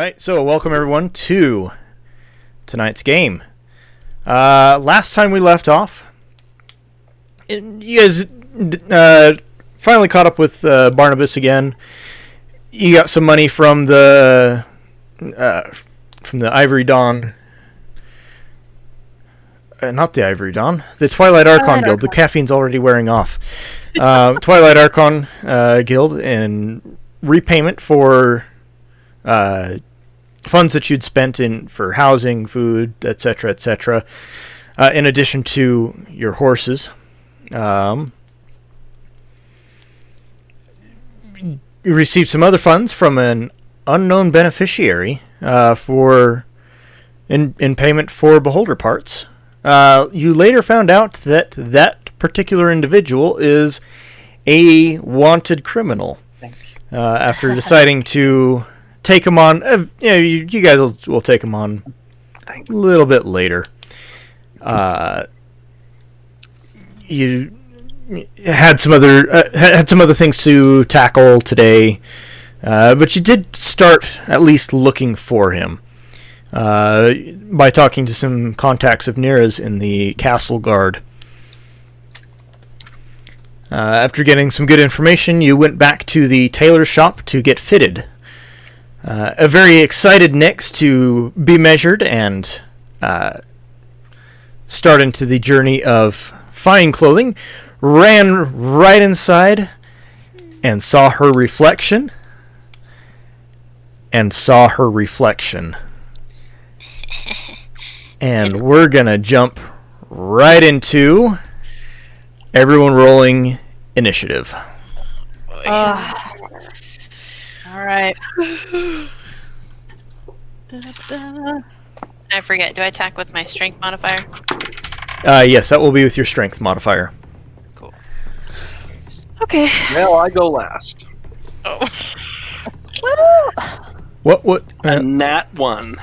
Alright, so welcome everyone to tonight's game. Last time we left off, you guys finally caught up with Barnabas again. You got some money from the Ivory Dawn. Not the Ivory Dawn, the Twilight Archon Guild. The caffeine's already wearing off. Twilight Archon Guild in repayment for funds that you'd spent for housing, food, etc., etc., in addition to your horses. You received some other funds from an unknown beneficiary in payment for beholder parts. You later found out that particular individual is a wanted criminal. After deciding to take him on, you guys will take him on a little bit later. You had some other things to tackle today, but you did start at least looking for him by talking to some contacts of Nira's in the castle guard. After getting some good information, you went back to the tailor shop to get fitted. A very excited Nyx to be measured and start into the journey of fine clothing, ran right inside and saw her reflection. And we're going to jump right into everyone rolling initiative. Alright. I forget, do I attack with my strength modifier? Yes, that will be with your strength modifier. Cool. Okay. Well, I go last. Oh. What? A nat 1.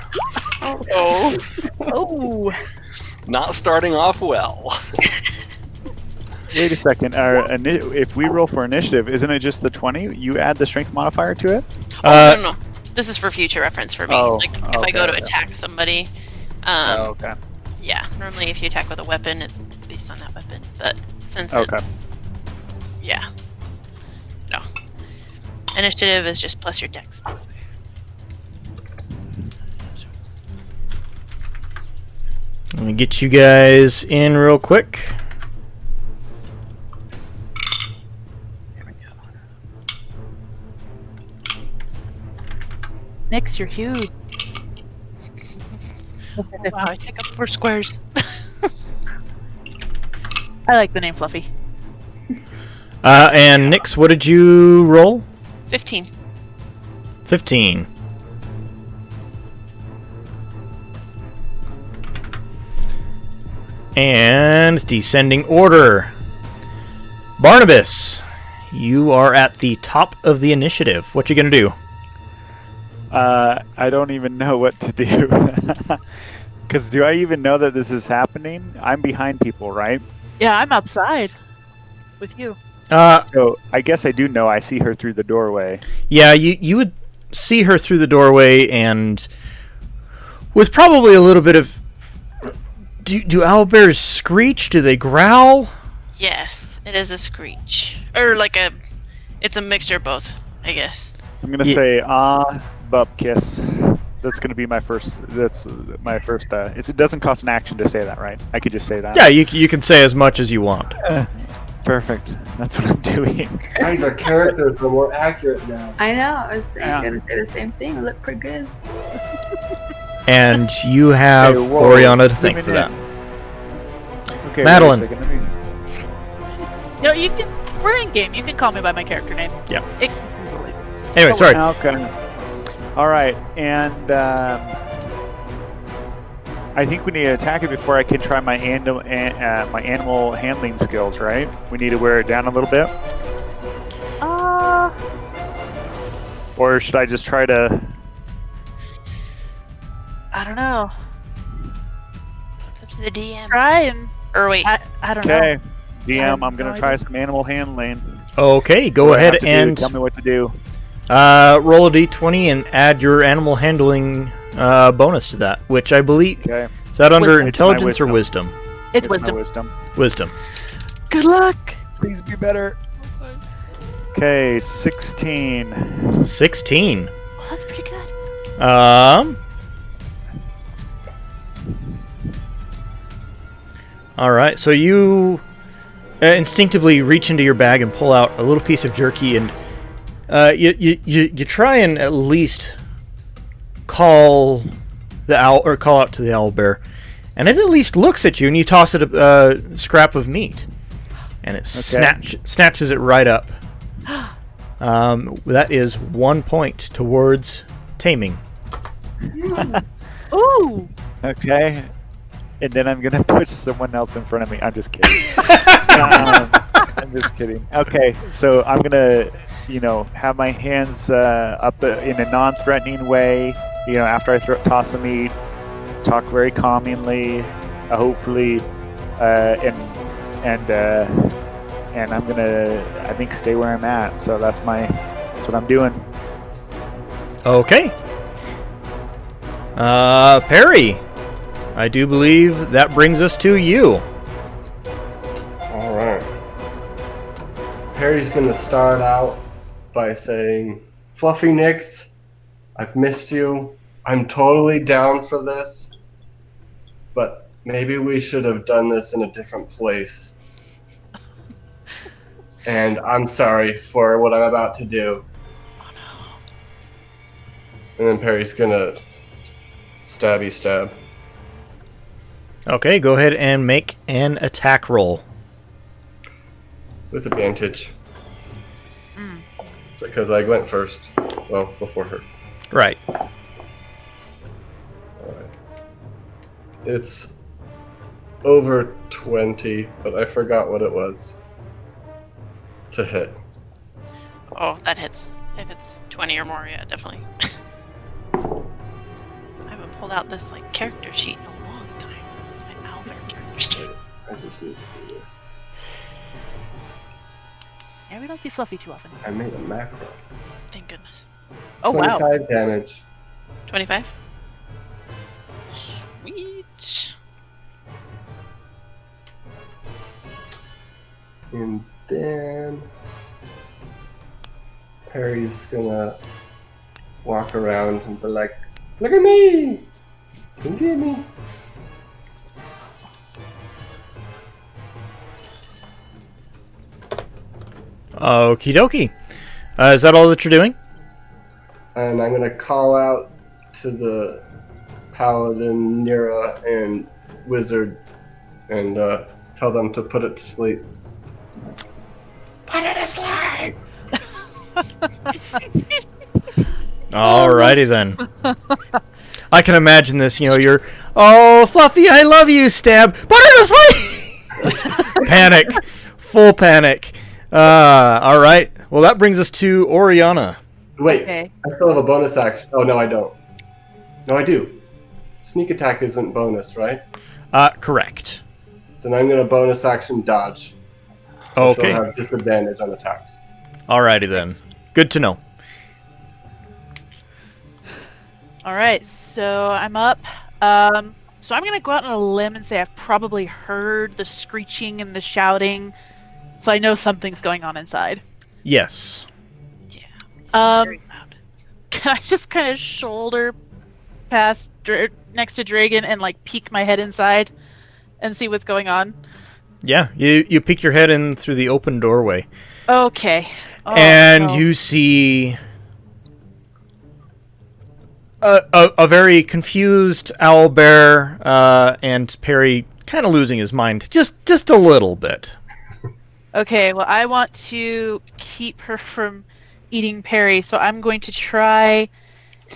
Oh. Oh. Not starting off well. Wait a second. If we roll for initiative, isn't it just the 20? You add the strength modifier to it? No. This is for future reference for me. If I go to okay. attack somebody. Okay. Yeah, normally if you attack with a weapon, it's based on that weapon. But since yeah. No. Initiative is just plus your dex. Let me get you guys in real quick. Nyx, you're huge. Wow, I take up 4 squares. I like the name Fluffy. And Nyx, what did you roll? 15. 15. And descending order. Barnabas, you are at the top of the initiative. What you gonna do? I don't even know what to do. Because do I even know that this is happening? I'm behind people, right? Yeah, I'm outside with you. So I guess I do know I see her through the doorway. Yeah, you would see her through the doorway, and with probably a little bit of... Do owlbears screech? Do they growl? Yes, it is a screech. Or it's a mixture of both, I guess. I'm going to say, bupkiss. That's going to be my first, it doesn't cost an action to say that, right? I could just say that. Yeah, you can say as much as you want. Perfect. That's what I'm doing. Guys, our characters are more accurate now. I know. I was going to say the same thing. It looked pretty good. And you have Oriana to thank for that. Okay, Madeline. wait a second, No, you can. We're in game. You can call me by my character name. Yeah. Anyway, sorry. Okay. All right, and I think we need to attack it before I can try my animal handling skills. Right? We need to wear it down a little bit. Or should I just try to? I don't know. It's up to the DM. Try and. Or wait. I don't know. Okay, DM, I'm gonna try some animal handling. Okay, go What do I ahead have to do? and Tell me what to do. Roll a d20 and add your animal handling bonus to that, which I believe Okay. is that under Wisdom. intelligence or Wisdom. wisdom? It's My wisdom. wisdom. Wisdom. Good luck. Please be better. Okay, 16. 16. Well, that's pretty good. All right, so you instinctively reach into your bag and pull out a little piece of jerky, and you try and at least call the owl or call out to the owl bear, and it at least looks at you, and you toss it a scrap of meat, and it snatches it right up. That is 1 point towards taming. Ooh. Okay. And then I'm gonna push someone else in front of me. I'm just kidding. I'm just kidding. Okay, so I'm gonna, have my hands up in a non-threatening way. After I toss the meat, talk very calmingly, hopefully, and I'm gonna, I think, stay where I'm at. So that's what I'm doing. Okay. Perry, I do believe that brings us to you. Alright. Perry's gonna start out by saying, Fluffy Nix, I've missed you. I'm totally down for this. But maybe we should have done this in a different place. And I'm sorry for what I'm about to do. And then Perry's gonna stabby stab. Okay, go ahead and make an attack roll. With advantage. Because I went first. Well, before her. Right. Alright. It's over 20, but I forgot what it was to hit. Oh, that hits. If it's 20 or more, yeah, definitely. I haven't pulled out this character sheet in a long time. My Owlbear character sheet. I just need to do this. Yeah, we don't see Fluffy too often. I made a macro. Thank goodness. Oh, wow. 25 damage. 25? Sweet. And then Perry's gonna walk around and be like, look at me! Look at me! Okie dokie. Is that all that you're doing? And I'm gonna call out to the Paladin, Nira, and Wizard and tell them to put it to sleep. Put it to sleep! Alrighty then. I can imagine this, you're, oh, Fluffy, I love you, stab. Put it to sleep! Panic. Full panic. Alright. Well, that brings us to Oriana. Wait, Okay. I still have a bonus action. Oh, no, I don't. No, I do. Sneak attack isn't bonus, right? Correct. Then I'm gonna bonus action dodge. So Okay. she'll have disadvantage on attacks. Alrighty then. Good to know. All right, so I'm up. So I'm gonna go out on a limb and say I've probably heard the screeching and the shouting, so I know something's going on inside. Yes. Yeah. It's Um, very loud. Can I just kind of shoulder past next to Dragon and peek my head inside and see what's going on? Yeah, you peek your head in through the open doorway. Okay. Oh, And no. you see a very confused owlbear and Perry kind of losing his mind just a little bit. Okay, well, I want to keep her from eating Perry, so I'm going to try,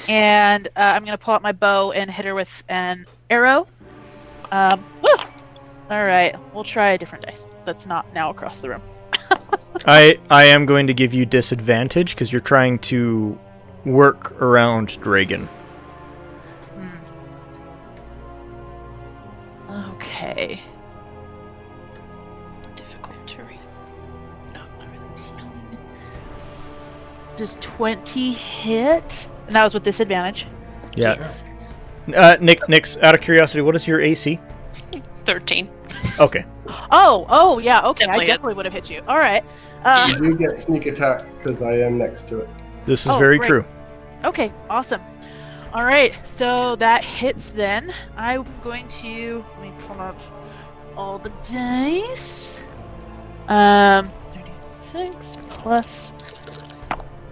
and I'm going to pull out my bow and hit her with an arrow. Woo! All right, we'll try a different dice. That's not now across the room. I am going to give you disadvantage because you're trying to work around Dragon. Okay. Difficult to read. No, not really. Does 20 hit? And that was with disadvantage. Yeah. Nix, out of curiosity, what is your AC? 13. Okay. Oh, yeah, okay. Definitely I hit. definitely would have hit you. All right. You do get sneak attack because I am next to it. This is Oh, very great. true. Okay, awesome. All right, so that hits then. I'm going to let me pull out all the dice. 36 plus.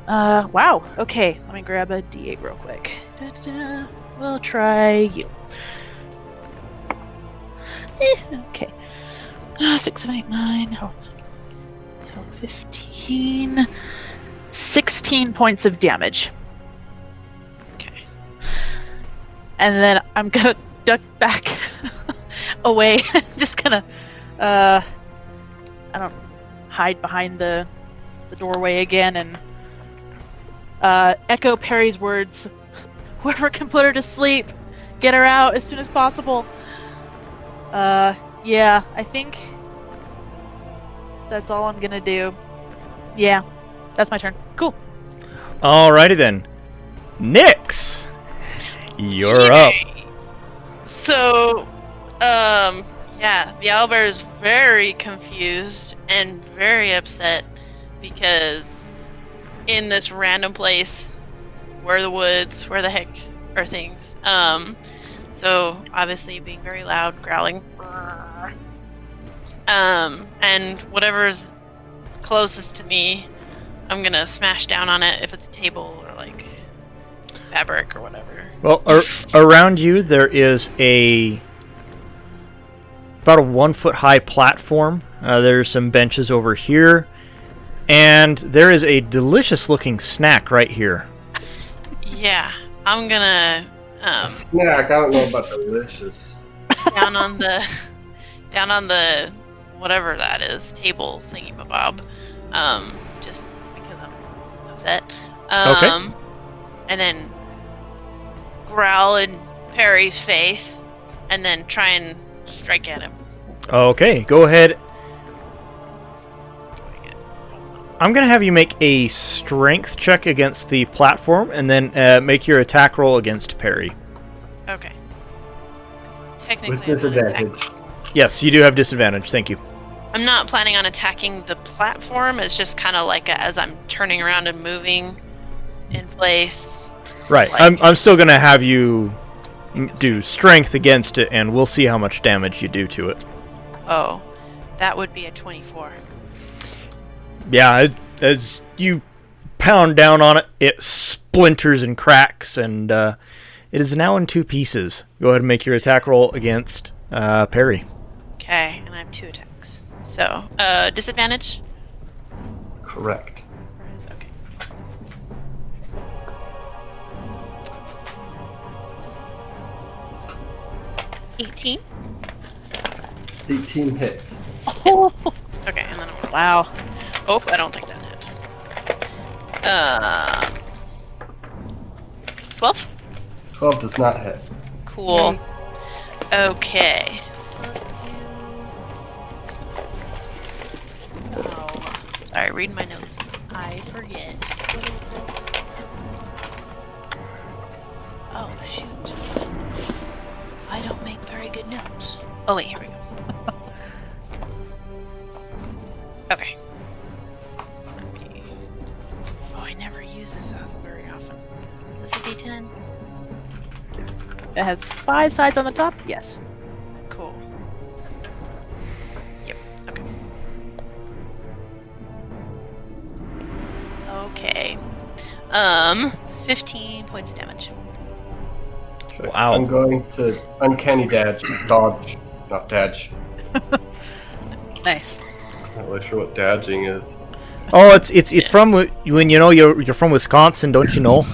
Wow. Okay, let me grab a D8 real quick. Da-da. We'll try you. Okay. 6, 7, 8, 9. Oh, so 15. 16 points of damage. Okay. And then I'm gonna duck back away. Just gonna, I don't hide behind the doorway again and echo Perry's words. Whoever can put her to sleep, get her out as soon as possible. Yeah, I think that's all I'm gonna do. Yeah, that's my turn. Cool. Alrighty then. Nix! You're up. So, yeah, the owlbear is very confused and very upset because in this random place, where the woods, where the heck are things? So obviously being very loud, growling. And whatever's closest to me, I'm gonna smash down on it if it's a table or like fabric or whatever. Well, around you there is about a 1 foot high platform. There's some benches over here, and there is a delicious looking snack right here. Yeah, I'm gonna Snack, I don't know about delicious. down on the whatever that is table thingy-mabob, just because I'm upset. Okay. And then growl in Perry's face, and then try and strike at him. Okay, go ahead. I'm going to have you make a strength check against the platform, and then make your attack roll against Perry. Okay. 'Cause technically, With I'm not disadvantage. Yes, you do have disadvantage. Thank you. I'm not planning on attacking the platform. It's just kind of like as I'm turning around and moving in place. Right. Like- I'm still going to have you do strength against it, and we'll see how much damage you do to it. Oh, that would be a 24. Yeah, as you pound down on it, it splinters and cracks, and it is now in 2 pieces. Go ahead and make your attack roll against Perry. Okay, and I have 2 attacks. So, disadvantage? Correct. Okay. $18. 18 hits. Okay, and then I'm wow. Oh, I don't think that hit. 12? 12 does not hit. Cool. Okay. So let's do. Oh, sorry. Read my notes. I forget. Oh shoot. I don't make very good notes. Oh wait, here we go. Okay. Oh, I never use this very often. Is this a D10? It has 5 sides on the top. Yes. Cool. Yep. Okay. Okay. 15 points of damage. Okay. Wow. I'm going to uncanny dodge. Not dodge. Nice. Not really sure what dodging is. Oh, it's from when you know you're from Wisconsin, don't you know?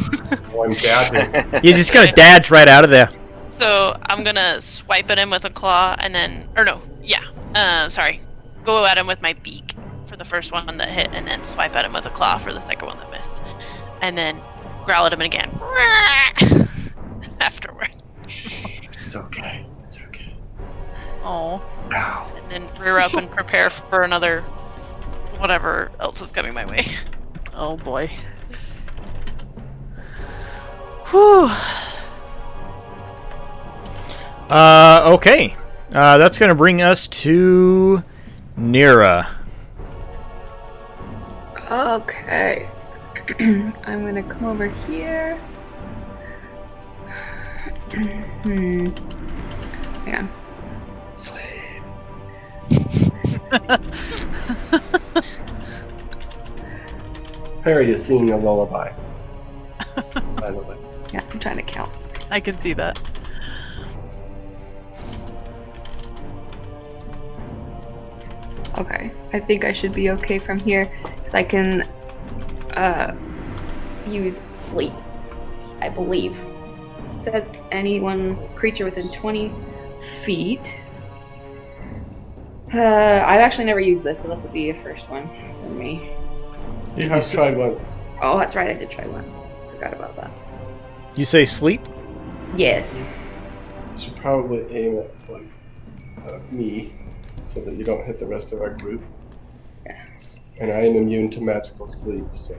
Oh, I'm dodging. You just gotta dodge right out of there. So I'm gonna swipe at him with a claw, and then, or no, yeah. Sorry. Go at him with my beak for the first one that hit, and then swipe at him with a claw for the second one that missed, and then growl at him again. Afterward. It's okay. It's okay. Oh. Ow. And then rear up and prepare for another whatever else is coming my way. Oh boy. Whew. Okay. That's going to bring us to Nira. Okay. I'm gonna come over here. Hang on. Perry is singing a lullaby. By the way. Yeah, I'm trying to count. I can see that. Okay, I think I should be okay from here because I can use sleep. I believe it says any creature within 20 feet. I've actually never used this, so this will be a first one for me. You have tried once. Oh, that's right, I did try once. Forgot about that. You say sleep? Yes. You should probably aim at like me, so that you don't hit the rest of our group. Yeah. And I am immune to magical sleep, so.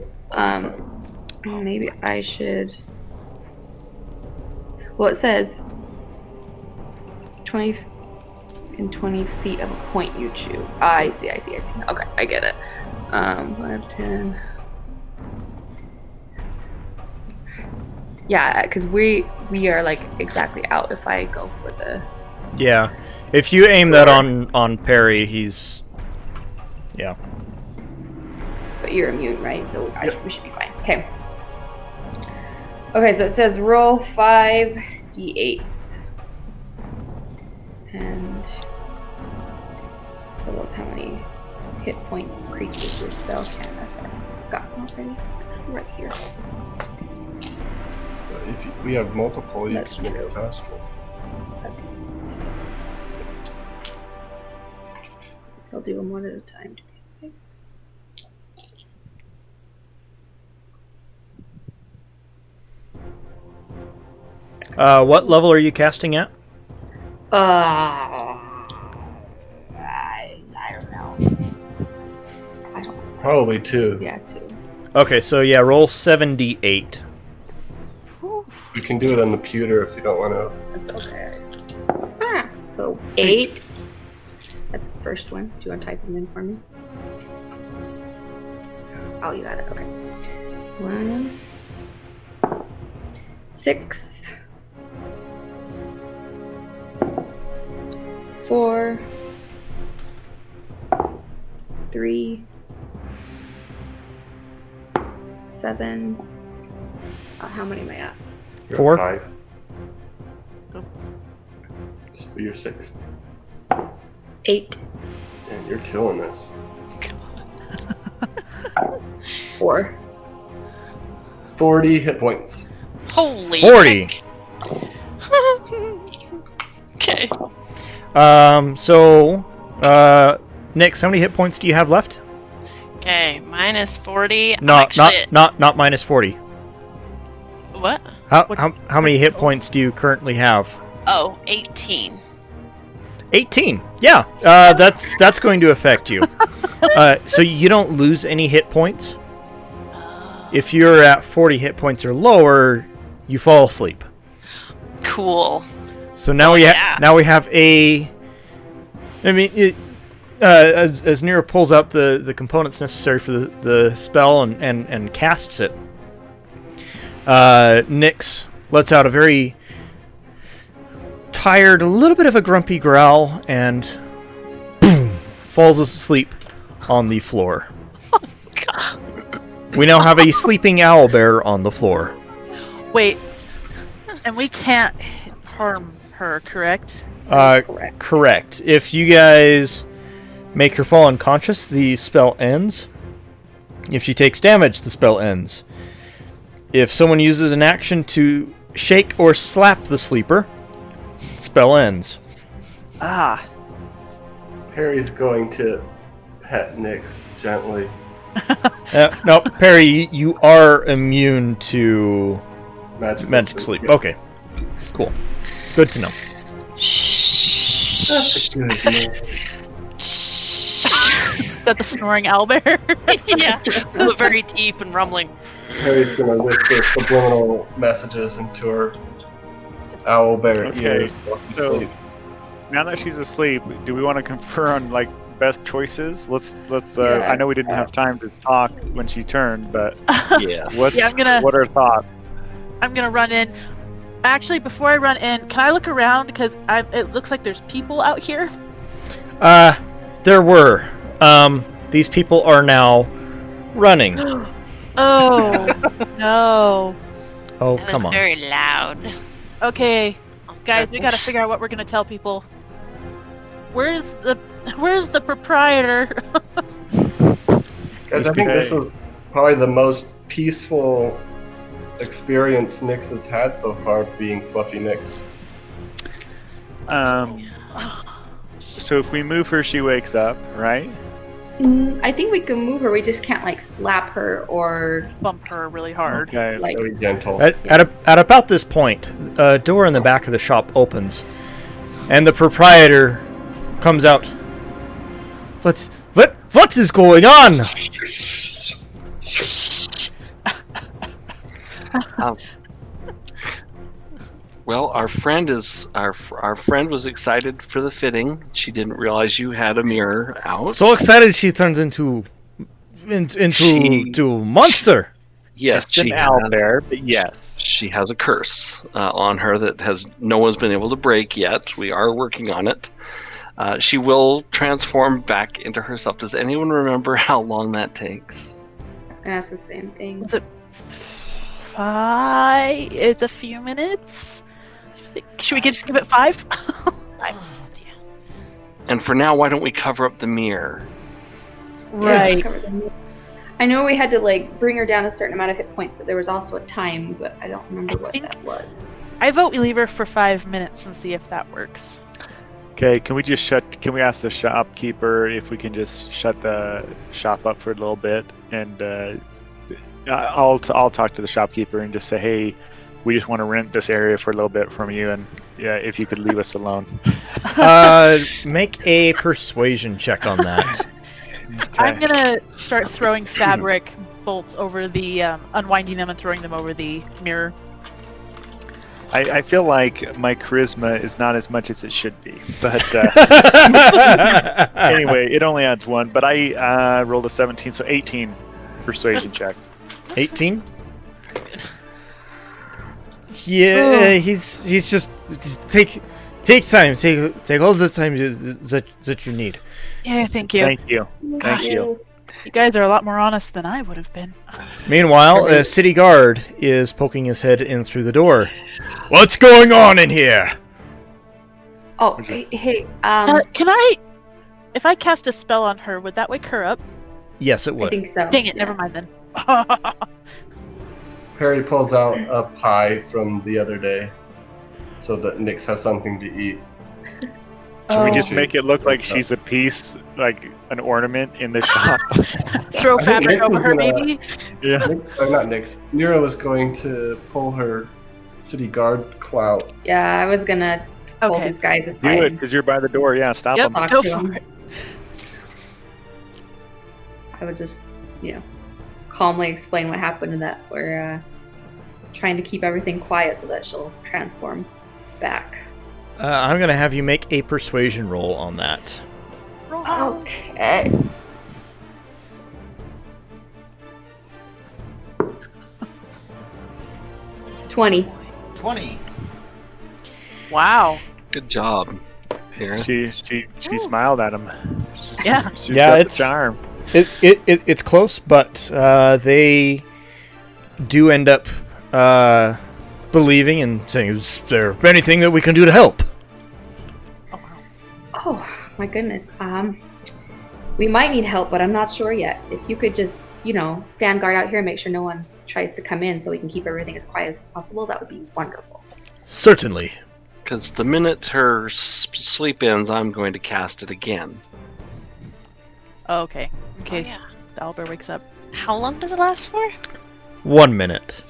Maybe I should. Well, it says 20 feet of a point you choose. I see. Okay, I get it. 5, 10. Yeah, because we are like exactly out if I go for the. Yeah. If you aim that on Perry, he's. Yeah. But you're immune, right? So we should be fine. Okay. Okay, so it says roll 5 d8s. And tell us how many hit points of creatures this spell can affect. Got already right here. If we have multiple, you That's can make true. it faster. That's... I'll do them one at a time to be safe. What level are you casting at? I don't know. I don't. Probably 2. Yeah, 2. Okay, so yeah, roll 7d8. You can do it on the pewter if you don't want to. That's okay. So 8. That's the first one. Do you want to type them in for me? Oh, you got it. Okay. 1, 6, 4, 3, 7. How many am I at? You're 4. 5. So you're 6. 8, And you're killing this. 4. 40 hit points. Holy 40. heck. Okay. Nix, how many hit points do you have left? Okay, minus 40. Not minus 40. What? How many hit points do you currently have? Oh, 18. 18. Yeah, that's going to affect you. So you don't lose any hit points. If you're at 40 hit points or lower, you fall asleep. Cool. So now we have a. I mean, as Nira pulls out the components necessary for the spell and casts it, Nyx lets out a very tired, a little bit of a grumpy growl, and boom, falls asleep on the floor. We now have a sleeping owlbear on the floor. Wait, and we can't harm her, correct? Correct. If you guys make her fall unconscious, the spell ends. If she takes damage, the spell ends. If someone uses an action to shake or slap the sleeper, the spell ends. Ah. Perry's going to pet Nyx gently. No, Perry, you are immune to Magic sleep. Yep. Okay, cool. Good to know. That's a good name. Is that the snoring owlbear? Yeah, but very deep and rumbling. Harry's gonna whisper subliminal messages into her owl bear Okay, ears while she's so- asleep. Now that she's asleep, do we want to confer on like best choices? Let's. Yeah. I know we didn't have time to talk when she turned, but Yeah. what are thoughts? I'm gonna run in. Actually, before I run in, can I look around because it looks like there's people out here. There were. These people are now running. Oh no. Oh, That was come on. very loud. Okay, guys, we gotta figure out what we're gonna tell people. Where's the proprietor? Guys, I think this is probably the most peaceful experience Nyx has had so far being Fluffy Nyx. So if we move her, she wakes up, right? I think we can move her. We just can't like slap her or Bump her really hard. Okay. like. Very gentle. At about this point, a door in the back of the shop opens, and the proprietor comes out. What is going on? Well, our friend was excited for the fitting. She didn't realize you had a mirror out. So excited she turns into monster. Yes, It's an owl bear, but yes. She has a curse on her that no one's been able to break yet. We are working on it. She will transform back into herself. Does anyone remember how long that takes? I was gonna ask the same thing. Was it 5? It's a few minutes. Should we just give it 5? And for now, why don't we cover up the mirror? Right. I know we had to like bring her down a certain amount of hit points, but there was also a time, but I don't remember what that was. I vote we leave her for 5 minutes and see if that works. Okay, can we ask the shopkeeper if we can just shut the shop up for a little bit? And I'll talk to the shopkeeper and just say, hey, we just want to rent this area for a little bit from you, and yeah, if you could leave us alone. Make a persuasion check on that. I'm gonna start throwing fabric bolts over the, unwinding them and throwing them over the mirror. I feel like my charisma is not as much as it should be, but anyway, it only adds 1. But I rolled a 17, so 18 persuasion check. 18. Yeah, he's just take time, take all the time that you need. Yeah, thank you. Thank you. Thank you. You guys are a lot more honest than I would have been. Meanwhile, a city guard is poking his head in through the door. What's going on in here? Oh, hey, Can I, if I cast a spell on her, would that wake her up? Yes, it I would. think so. Dang it, yeah. never mind then. Perry pulls out a pie from the other day so that Nyx has something to eat. Can we just Oh. make it look like she's a piece, like an ornament in the shop? Throw I think fabric Nick over was her, gonna- maybe? Yeah. Not Nyx. Nero is going to pull her city guard clout. Yeah, I was gonna pull Okay. these guys Do it, because you're by the door. Yeah, stop Yep, them. go to for him. it. I would just, calmly explain what happened and that we're trying to keep everything quiet so that she'll transform back. I'm gonna have you make a persuasion roll on that. Okay. $20. 20. Wow. Good job, Hera. She smiled at him. Yeah. She's Yeah, got the it's- charm. It's close, but they do end up believing and saying, "Is there anything that we can do to help?" Oh, my goodness. We might need help, but I'm not sure yet. If you could just, stand guard out here and make sure no one tries to come in so we can keep everything as quiet as possible, that would be wonderful. Certainly. Because the minute her sleep ends, I'm going to cast it again. Oh, okay. In case the owlbear wakes up. How long does it last for? 1 minute.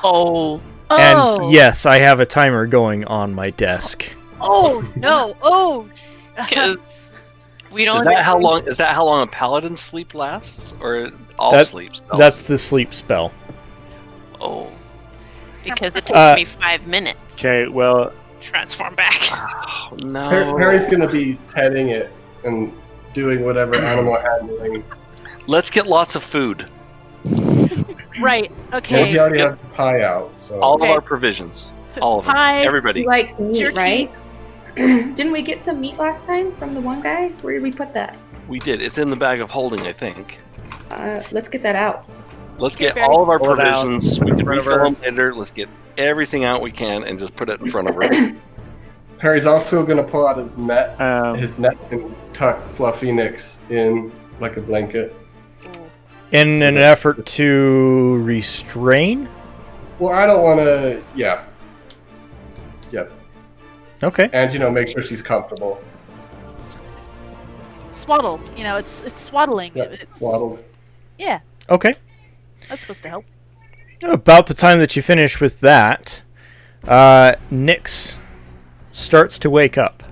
Oh. And yes, I have a timer going on my desk. Oh no! Oh. Because we Is don't. that how long? Is that how long a paladin's sleep lasts, or all That- sleep? That's the sleep spell. Oh. Because it takes me 5 minutes Okay, well, to transform back. Oh, no. Perry's going to be petting it and doing whatever animal handling. Let's get lots of food. Right. Well, Okay. he already has the pie out, so. All Okay. of our provisions. All of them. Pie. Everybody. He likes meat, Jerky. right? Didn't we get some meat last time from the one guy? Where did we put that? We did. It's in the bag of holding, I think. Let's get that out. Let's Okay, get Barry. all of our Pull it out. provisions. We can Front of refill her. them later. Let's get everything out we can and just put it in front of her. Perry's also going to pull out his net um, and tuck Fluffy Nix in like a blanket. In an effort to restrain? Well, I don't want to. Yeah. Yep. Okay. And make sure she's comfortable. Swaddle. It's swaddling. Yep. It's Swaddled. Yeah, Okay. that's supposed to help. About the time that you finish with that, Nyx starts to wake up.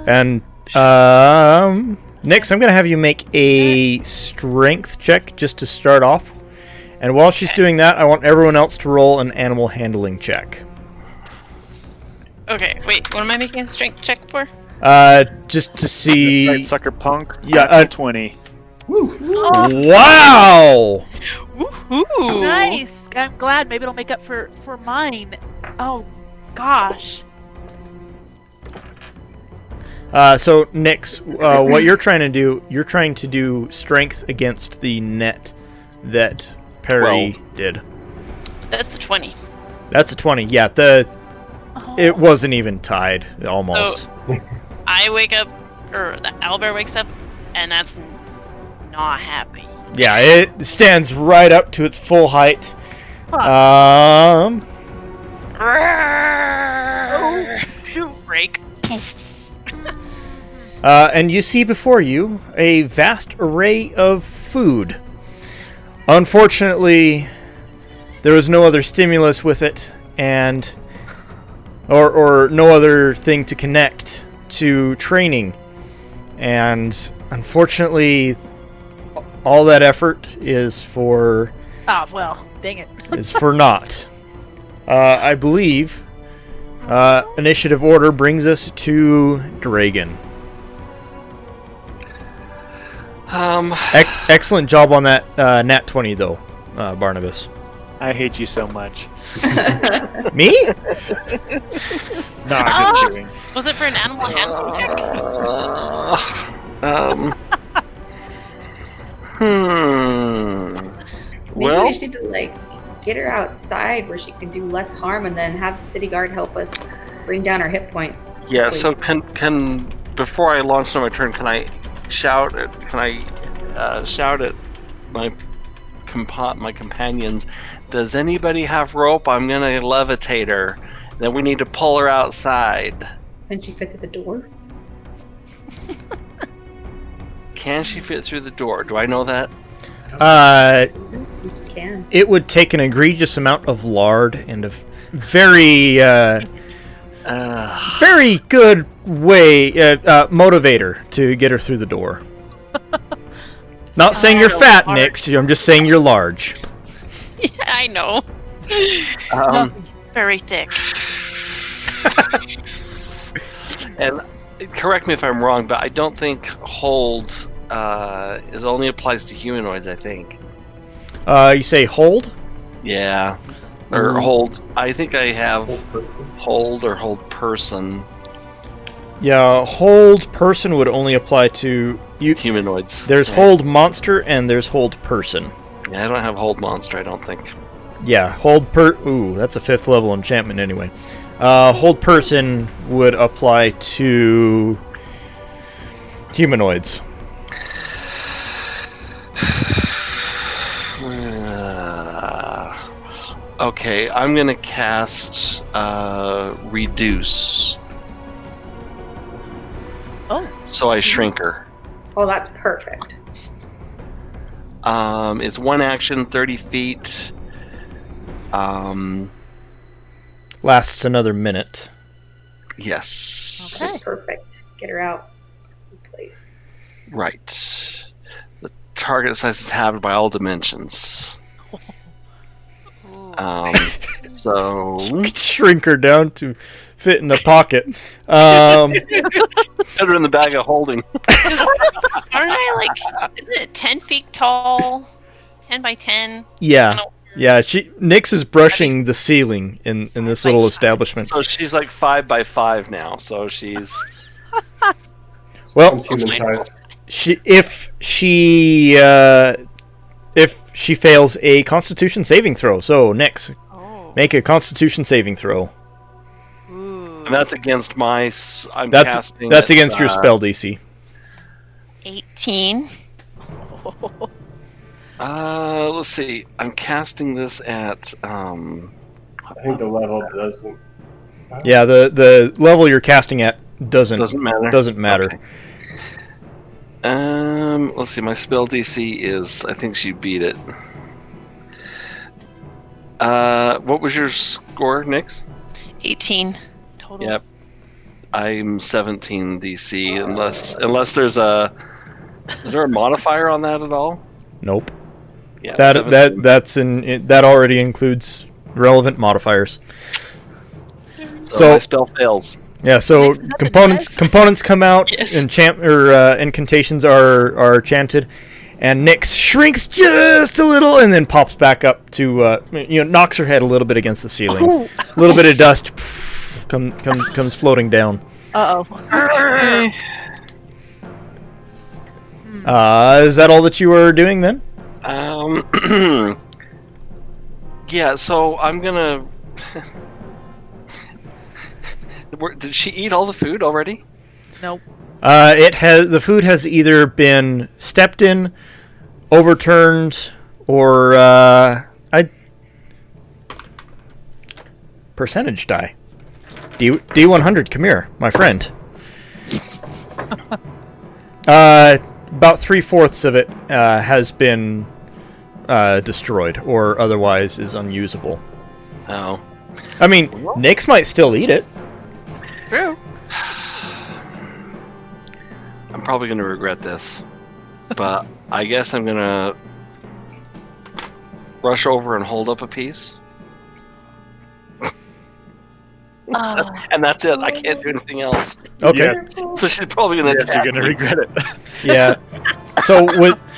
And, Nyx, I'm going to have you make a strength check just to start off. And while she's doing that, I want everyone else to roll an animal handling check. Okay, wait, what am I making a strength check for? Just to see... right, sucker punk. Yeah, Natural 20. Wow! Woohoo! Nice. I'm glad. Maybe it'll make up for mine. Oh, gosh. So, Nyx, what you're trying to do strength against the net that Perry did. That's a 20. That's a 20. Yeah, Oh. it wasn't even tied, almost. I wake up, or the owlbear wakes up, and that's not happy. Yeah, it stands right up to its full height. Huh. Shoot, break. And you see before you a vast array of food. Unfortunately, there was no other stimulus with it, and or no other thing to connect to training. And unfortunately, all that effort is for Well, dang it. naught. I believe initiative order brings us to Dragon. Excellent job on that nat 20 though, Barnabas. I hate you so much. Me? No, I'm just kidding. Was it for an animal handling check? Maybe Well, we should get her outside where she can do less harm, and then have the city guard help us bring down her hit points. yeah. quickly. So can before I launch on my turn, can I shout at my companions? Does anybody have rope? I'm gonna levitate her. Then we need to pull her outside. Can she fit through the door? Can she fit through the door? Do I know that? We can. It would take an egregious amount of lard and a very very good way motivator to get her through the door. Not saying you're fat, Nyx. I'm just saying you're large. Yeah, I know. Very thick. And correct me if I'm wrong, but I don't think hold only applies to humanoids. I think. You say hold? Yeah. Or hold. I think I have hold or hold person. Yeah, hold person would only apply to you. Humanoids. There's Yeah. hold monster and there's hold person. Yeah, I don't have hold monster. I don't think. Yeah, hold ooh, that's a 5th level enchantment anyway. Hold person would apply to humanoids. Okay, I'm gonna cast reduce. Oh. So I shrink her. Oh, that's perfect. It's one action, 30 feet. Lasts another minute. Yes. Okay. That's perfect. Get her out. Please. Right. The target size is halved by all dimensions. So Shrink her down to fit in a pocket. put her in the bag of holding. Aren't I like? Is it 10 feet tall? 10 by 10? Yeah. Yeah, Nyx is brushing the ceiling in this little establishment. So she's like 5 by 5 now. So she's Well, It's human sized. if she fails a Constitution saving throw, so Nyx, Oh. make a Constitution saving throw. Ooh. and that's against my. I'm That's casting. against your spell DC. 18. Let's see. I'm casting this at. I think the level doesn't. Yeah, the level you're casting at doesn't Doesn't matter. Okay. Let's see. My spell DC is. I think she beat it. What was your score, Nyx? 18 total. Yep. I'm 17 DC. Unless there's a. Is there a modifier on that at all? Nope. Yeah. That already includes relevant modifiers. So my spell fails. Yeah, so Nyx, is that the dice? components come out, Yes. incantations are chanted, and Nyx shrinks just a little and then pops back up to knocks her head a little bit against the ceiling. Oh. A little bit of dust comes floating down. Uh-oh. Is that all that you were doing then? Yeah, so I'm gonna. Did she eat all the food already? Nope. The food has either been stepped in, overturned, or percentage die. D100, come here, my friend. About 3/4 of it has been destroyed or otherwise is unusable. Oh. I mean, Nyx might still eat it. True. I'm probably gonna regret this, but I guess I'm gonna rush over and hold up a piece, and that's it. I can't do anything else. Okay. Yes, So she's probably gonna. yes, you're attack gonna me. regret it. Yeah. So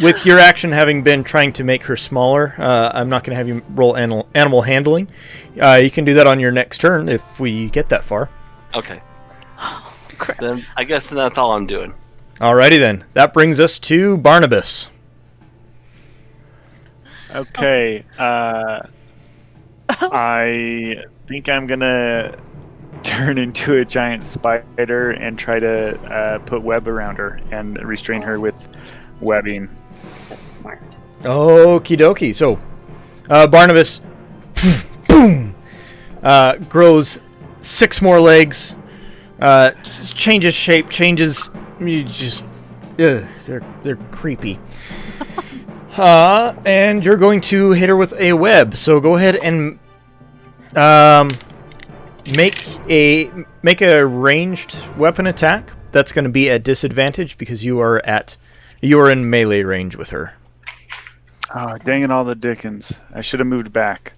with your action having been trying to make her smaller, I'm not going to have you roll animal handling. You can do that on your next turn if we get that far. Okay. Crap. Then I guess that's all I'm doing. Alrighty then. That brings us to Barnabas. Okay. I think I'm gonna turn into a giant spider and try to put web around her and restrain her with webbing. That's smart. Okie dokie. So, Barnabas, boom, grows 6 more legs. Just changes shape, changes. You just, they're creepy. And you're going to hit her with a web. So go ahead and make a ranged weapon attack. That's going to be at disadvantage because you are in melee range with her. Oh, dang it all the dickens. I should have moved back.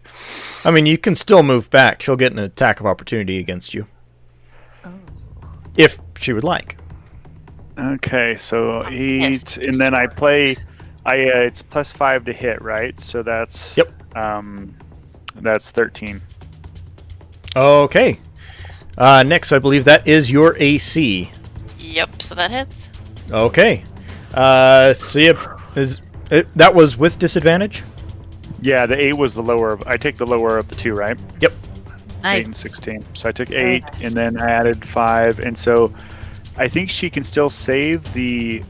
I mean, you can still move back. She'll get an attack of opportunity against you. If she would like. Okay, so 8, Yes. and then I play. It's +5 to hit, right? So that's Yep. That's 13. Okay. Next, I believe that is your AC. Yep, so that hits. Okay. So yep, that was with disadvantage? Yeah, the 8 was the lower. I take the lower of the 2, right? Yep. 8 and Nice. 16. So I took Very 8, nice. and then I added 5, and so I think she can still save the.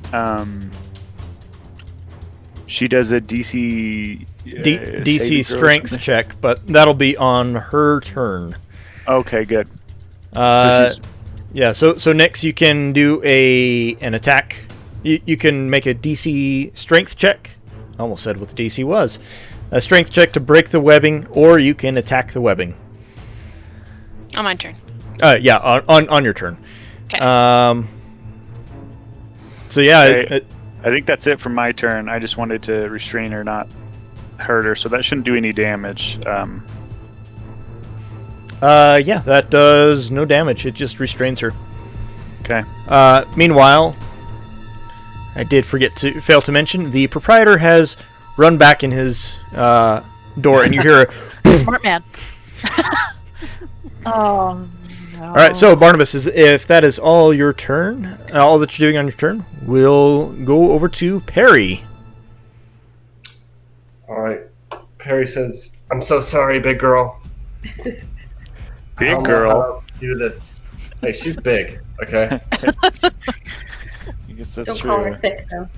She does a DC. DC saving throw or strength something? check, but that'll be on her turn. Okay, good. Uh, she's- yeah. So next you can do an attack. You can make a DC strength check. I almost said what the DC was. A strength check to break the webbing, or you can attack the webbing. On my turn. Yeah, on your turn. Okay. So yeah, Okay. I think that's it for my turn. I just wanted to restrain her, not hurt her, so that shouldn't do any damage. Yeah, that does no damage. It just restrains her. Okay. Meanwhile, I did fail to mention, the proprietor has run back in his door, and you hear a... Smart man. Oh, no. All right, so Barnabas, if that is all your turn, all that you're doing on your turn, we'll go over to Perry. All right. Perry says, "I'm so sorry, big girl. I Big don't know girl. how to do this. Hey, she's big. Okay. I guess that's Don't true. call her thick though.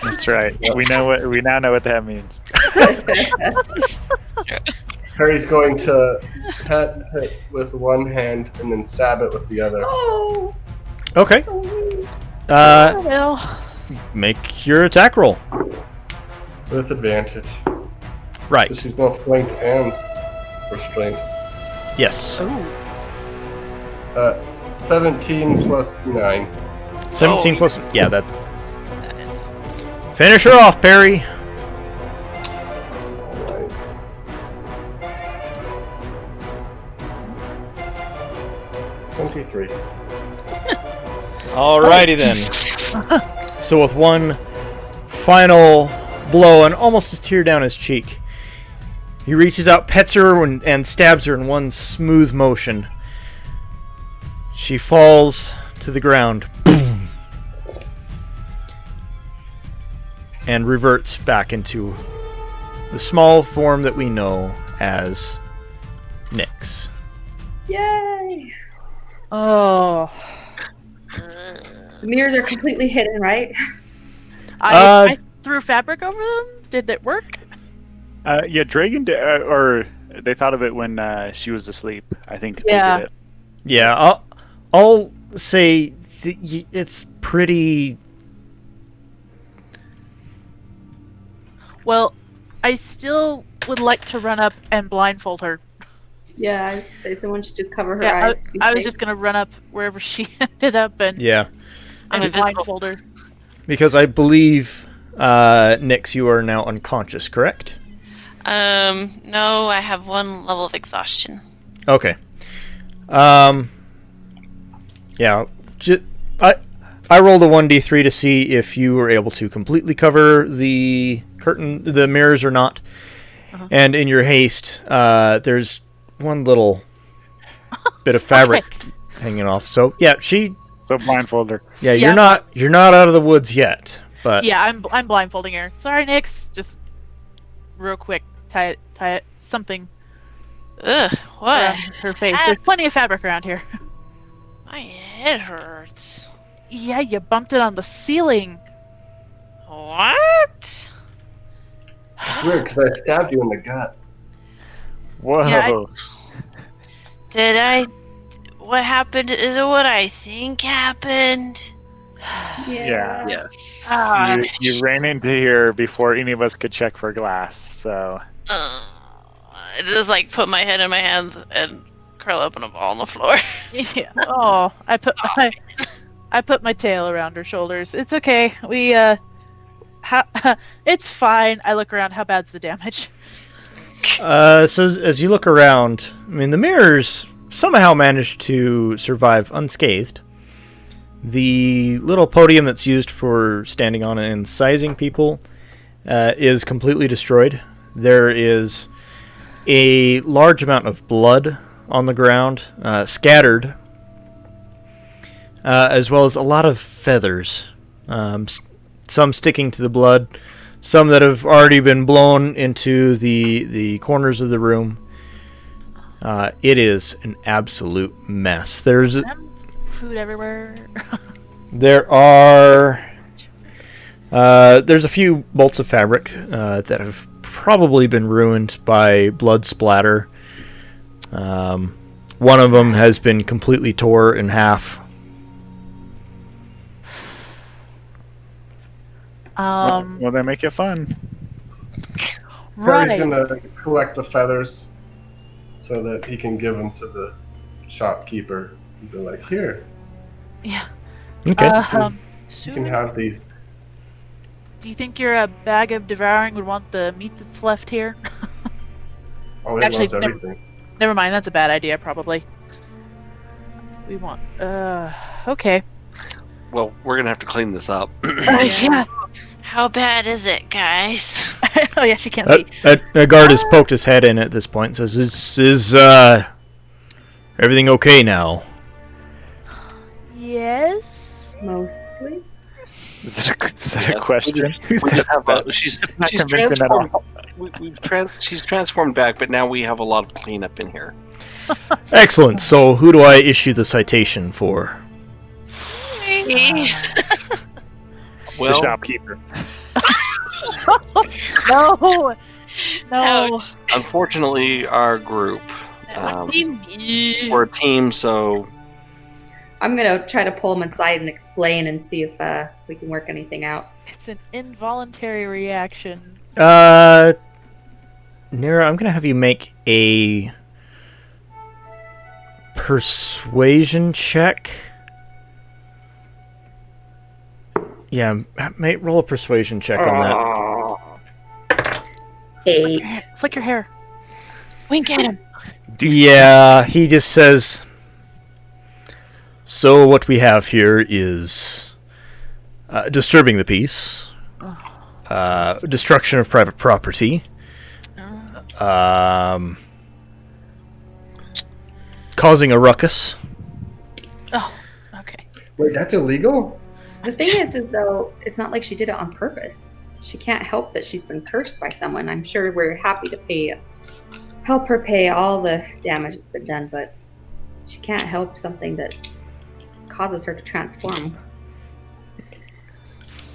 That's right. We now know what that means. Perry's going to pet it with one hand and then stab it with the other. Oh, Okay. so weird. Well, Make your attack roll. With advantage. Right. So she's both flanked and restrained. Yes. 17 plus 9. 17 plus... Yeah, that... That is. Finish her off, Perry. Alright. Alrighty then. So with one final blow and almost a tear down his cheek, he reaches out, pets her, and stabs her in one smooth motion. She falls to the ground. Boom! And reverts back into the small form that we know as Nyx. Yay! oh, The mirrors are completely hidden, right? I threw fabric over them. Did that work? Yeah, Dragon, or they thought of it when she was asleep. I think Yeah. they did it. Yeah, I'll say it's pretty... Well, I still would like to run up and blindfold her. Yeah, I was gonna say someone should just cover her Yeah, eyes. to be I was safe. just gonna run up wherever she ended up and, Yeah, I'm and invisible. blindfold her. because I believe, Nyx, you are now unconscious, correct? No, I have one level of exhaustion. Okay. Yeah, I rolled a 1d3 to see if you were able to completely cover the mirrors or not. Uh-huh. And in your haste, there's one little bit of fabric hanging off. So yeah, So blindfold her. yeah, Yeah. you're not out of the woods yet, but Yeah, I'm blindfolding her. Sorry, Nyx. Just real quick, tie it something Ugh, what? around her face. There's plenty of fabric around here. My head hurts. Yeah, you bumped it on the ceiling. What? It's weird because I stabbed you in the gut. Whoa. Yeah, Did I? What happened? Is it what I think happened? Yeah. Yes. Ah, You ran into here before any of us could check for glass, so... I just like put my head in my hands and curl up in a ball on the floor. Yeah. Oh, I put my tail around her shoulders. It's okay. It's fine. I look around. How bad's the damage? so as you look around, I mean, the mirrors somehow managed to survive unscathed. The little podium that's used for standing on and sizing people is completely destroyed. There is a large amount of blood on the ground, scattered, as well as a lot of feathers, some sticking to the blood, some that have already been blown into the corners of the room. It is an absolute mess. There's Food everywhere. there's a few bolts of fabric that have probably been ruined by blood splatter. One of them has been completely tore in half. Well, they make it fun. Perry's Right. gonna collect the feathers so that he can give them to the shopkeeper. He'll be like, "Here, Yeah. Okay. you can Soon. have these." do you think your bag of devouring would want the meat that's left here? Oh, it Actually, loves everything. Never mind, that's a bad idea, probably. We want. Okay. Well, we're gonna have to clean this up. Yeah. How bad is it, guys? Oh yeah, she can't see. A guard has poked his head in at this point and says, Is everything okay now? Yes. Mostly. Is that a question? Who We said have that? she's Not she's convincing at transformed. She's transformed back, but now we have a lot of cleanup in here. Excellent. So who do I issue the citation for? The Well, shopkeeper. No. No. Ouch. unfortunately, our group. We're a team, so I'm gonna try to pull him inside and explain and see if we can work anything out. It's an involuntary reaction. Nira, I'm gonna have you make a persuasion check. Yeah, mate, roll a persuasion check on that. 8. Flick your hair. Wink at him. Yeah, he just says. So what we have here is disturbing the peace, destruction of private property, causing a ruckus. Oh, okay. Wait, that's illegal? The thing is though, it's not like she did it on purpose. She can't help that she's been cursed by someone. I'm sure we're happy to help her pay all the damage that's been done, but she can't help something that causes her to transform.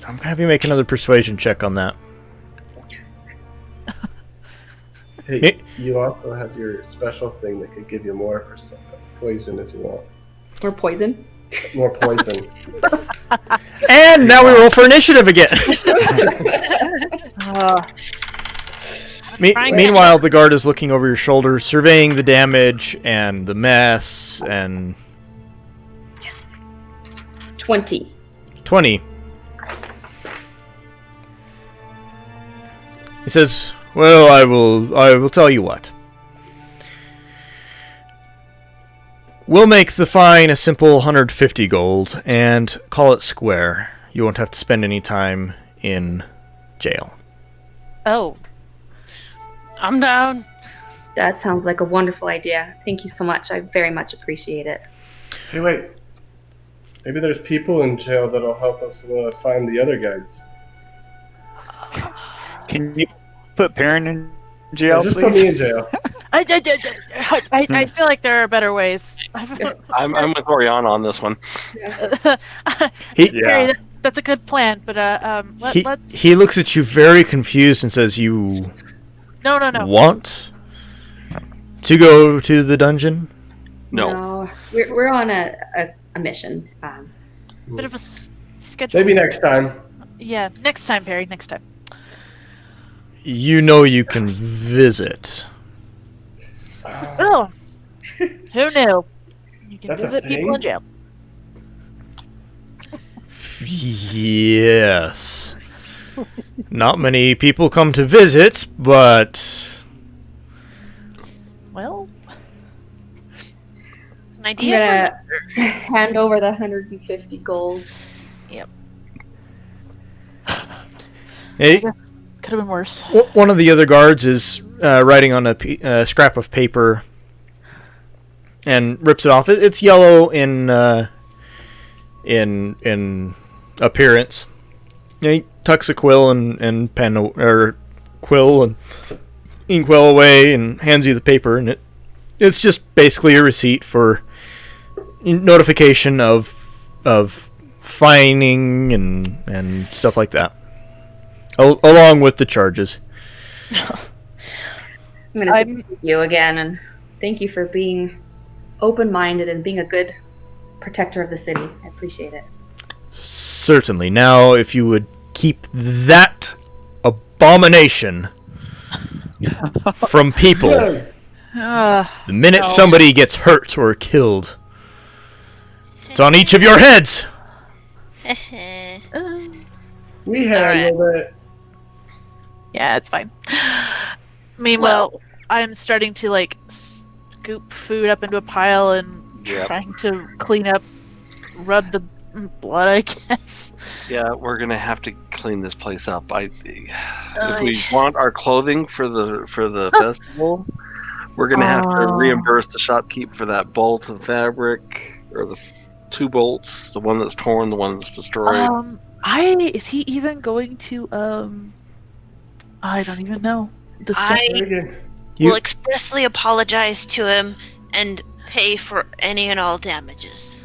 I'm gonna have you make another persuasion check on that. Yes. Hey, you also have your special thing that could give you more poison if you want. Or poison. More poison. And now we roll for initiative again. Meanwhile, the guard is looking over your shoulder, surveying the damage and the mess, and... Yes. 20. 20. He says, well, I will tell you what. We'll make the fine a simple 150 gold and call it square. You won't have to spend any time in jail. Oh. I'm down. That sounds like a wonderful idea. Thank you so much. I very much appreciate it. Hey, wait. Maybe there's people in jail that'll help us find the other guys. Can you put Perrin in Yeah, jail, just put please? me in jail. I feel like there are better ways. I'm with Oriana on this one. Harry, that's a good plan, but let's. He looks at you very confused and says, you No. want to go to the dungeon? No. We're on a mission. Bit of a schedule. Maybe next time. Yeah, next time, Perry. Next time. You know you can visit. Oh, who knew? You can That's a visit people thing? in jail. Yes. Not many people come to visit, but... Well, An I'm idea gonna hand over the 150 gold. Hey, could have been worse. one of the other guards is writing on a scrap of paper and rips it off. It's yellow in appearance. You know, he tucks a quill and pen or quill and inkwell away and hands you the paper, and it's just basically a receipt for notification of fining and stuff like that. Along with the charges. I'm gonna thank you again, and thank you for being open-minded and being a good protector of the city. I appreciate it. Certainly. Now, if you would keep that abomination from people, the minute somebody gets hurt or killed, it's on each of your heads. We handled it. Yeah, it's fine. Meanwhile, I'm starting to like scoop food up into a pile and Yep. trying to clean up, rub the blood, I guess. Yeah, we're gonna have to clean this place up. If we want our clothing for the festival, we're gonna have to reimburse the shopkeep for that bolt of fabric or the 2 bolts, the one that's torn, the one that's destroyed. Is he even going to I don't even know. This Megan, You- will expressly apologize to him and pay for any and all damages.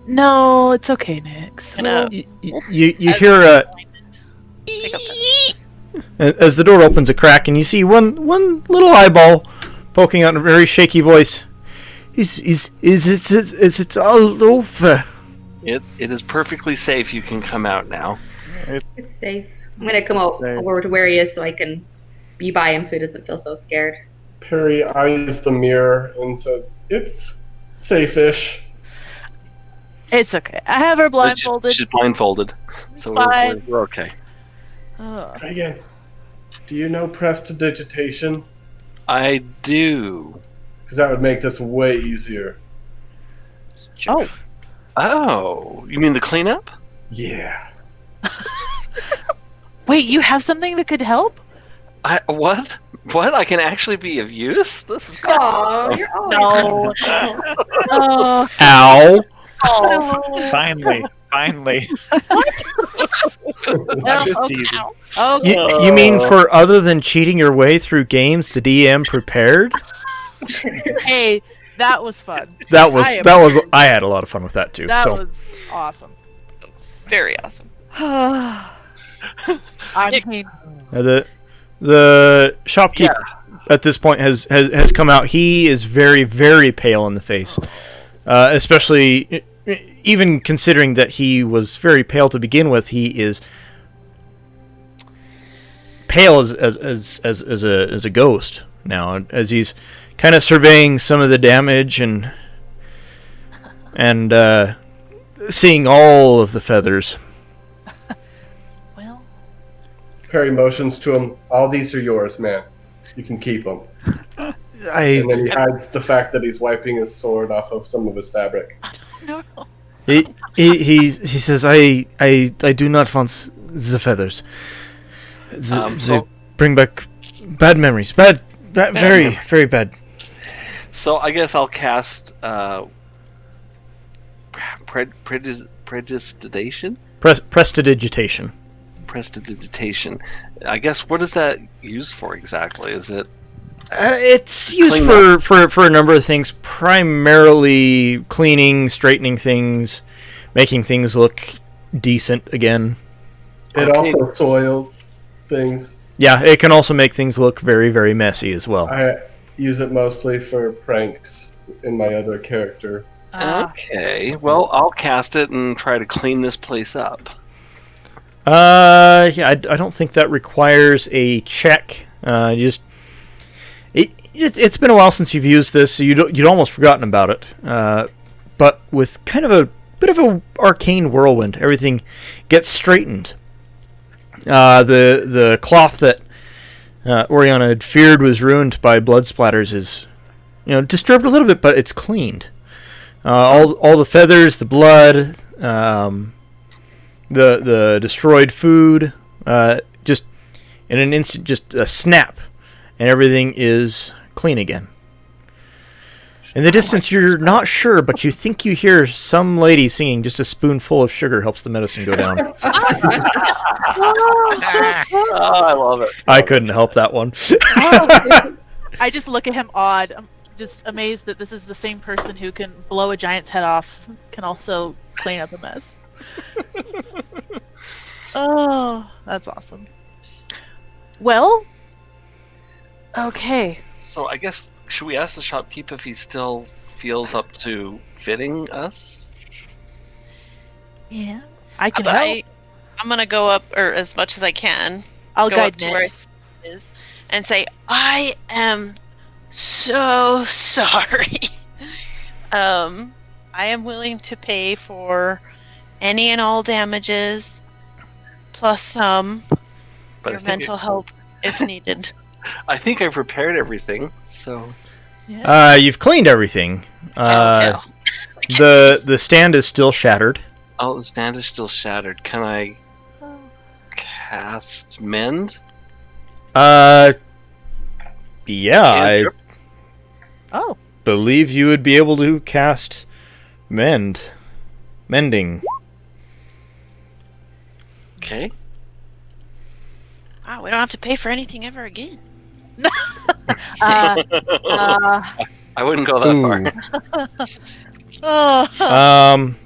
No, it's okay, Nix. Gonna You hear a pick up as the door opens a crack, and you see one little eyeball poking out in a very shaky voice. Is it all over? It is perfectly safe. You can come out now. It's safe. I'm gonna come over to where he is so I can be by him so he doesn't feel so scared. Perry eyes the mirror and says, "It's safe-ish." It's okay. I have her blindfolded. She's blindfolded, so fine. we're okay. Ugh. Megan, do you know prestidigitation? I do. Because that would make this way easier. Oh, Oh, you mean the cleanup? Yeah. wait, you have something that could help? What? What? I can actually be of use? This is Oh, you're No. Oh, Ow! no. Finally. I'm just okay. teasing. Okay. You mean for other than cheating your way through games, the DM prepared? Hey, that was fun. I had a lot of fun with that too. That so was awesome. Very awesome. I mean, the shopkeep at this point has come out. He is very, very pale in the face, especially even considering that he was very pale to begin with. He is pale as a ghost now, as he's kind of surveying some of the damage and seeing all of the feathers. well, Perry motions to him, "All these are yours, man. You can keep them." And then he hides the fact that he's wiping his sword off of some of his fabric. no. He says, I do not want the feathers. They bring back bad memories. Bad very, very bad. So I guess I'll cast prestidigitation. Prestidigitation. Prestidigitation. I guess what is that used for exactly? Is it? It's used Clean for a number of things, primarily cleaning, straightening things, making things look decent again. It Okay. also soils things. Yeah, it can also make things look very, very messy as well. I use it mostly for pranks in my other character. Okay. Well, I'll cast it and try to clean this place up. Yeah, I don't think that requires a check. It's been a while since you've used this, so you'd almost forgotten about it. But with kind of a bit of a arcane whirlwind, everything gets straightened. The cloth that Oriana had feared was ruined by blood splatters is, disturbed a little bit, but it's cleaned. All the feathers, the blood, the destroyed food, just in an instant, just a snap, and everything is clean again. In the distance, you're not sure, but you think you hear some lady singing. Just a spoonful of sugar helps the medicine go down. I love it. I couldn't help that one. I just look at him odd. I'm just amazed that this is the same person who can blow a giant's head off, can also clean up a mess. Oh, that's awesome. Well, okay. So I guess should we ask the shopkeep if he still feels up to fitting us? Yeah, I can But help. I'm gonna go up, or as much as I can, I'll go guide up to where Nix. it is, and say, "I am so sorry. I am willing to pay for any and all damages. plus some But your mental health if needed. I think I've repaired everything, so You've cleaned everything. Can't tell. The stand is still shattered. oh, the stand is still shattered. Can I cast mend? Yeah, Cantrip? Oh, believe you would be able to cast mending. Okay. Wow, we don't have to pay for anything ever again. uh, I wouldn't go that far. oh, Um,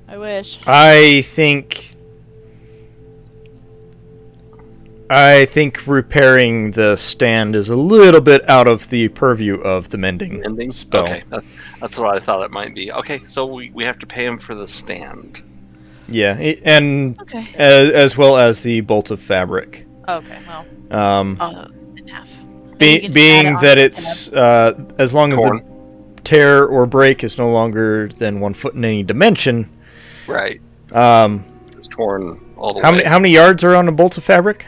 I wish. I think repairing the stand is a little bit out of the purview of the mending Mending? spell. Okay, that's what I thought it might be. Okay, so we have to pay him for the stand. Yeah, and Okay. as well as the bolt of fabric. Okay. Well. In half. Maybe you can just add Being it on that to it's as long as Torn. the tear or break is no longer than 1 foot in any dimension. Right. Um, It's torn all the how way. many yards are on a bolt of fabric?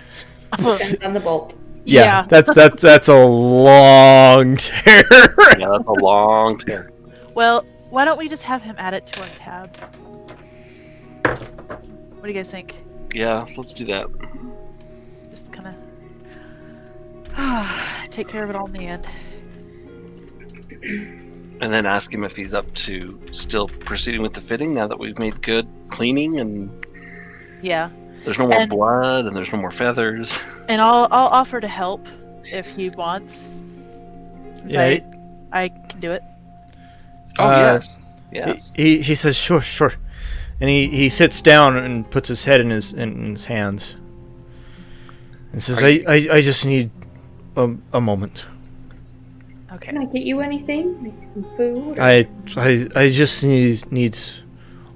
Depends on the bolt. Yeah, that's a long tear. Yeah, that's a long tear. Well, why don't we just have him add it to our tab? What do you guys think? Yeah, let's do that. Just kind of take care of it all in the end. And then ask him if he's up to still proceeding with the fitting now that we've made good cleaning and Yeah, there's no more And- blood and there's no more feathers. and I'll offer to help if he wants. Since Yeah, I can do it. Oh, Uh, yes. He says sure, and he sits down and puts his head in his hands, and says Are you- I just need a moment. Okay. Can I get you anything? Maybe some food? Or... I just need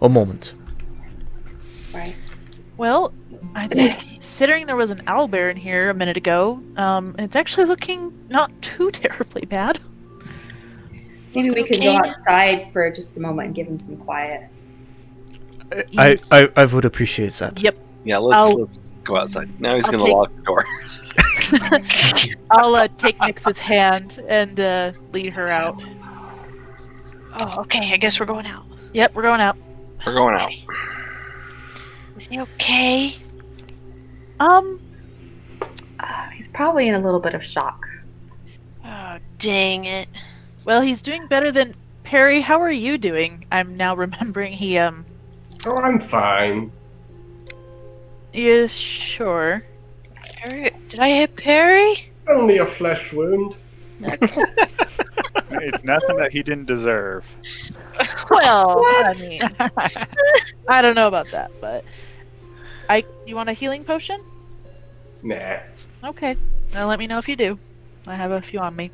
a moment. Right. Well, I think considering there was an owlbear in here a minute ago, it's actually looking not too terribly bad. Maybe we could go Okay. outside for just a moment and give him some quiet. I would appreciate that. Yep. Yeah, let's I'll- go outside. Now he's I'll going to take- lock the door. I'll take Nix's hand and lead her out. Oh, okay. I guess we're going out. Yep, we're going out. We're going out. Is he okay? He's probably in a little bit of shock. Oh, dang it. Well, he's doing better than Perry. How are you doing? I'm now remembering he Oh, I'm fine. Yeah, sure. Perry, did I hit Perry? Only a flesh wound. It's nothing that he didn't deserve. Well, I mean, I don't know about that, but you want a healing potion? Nah. Okay. Now let me know if you do. I have a few on me.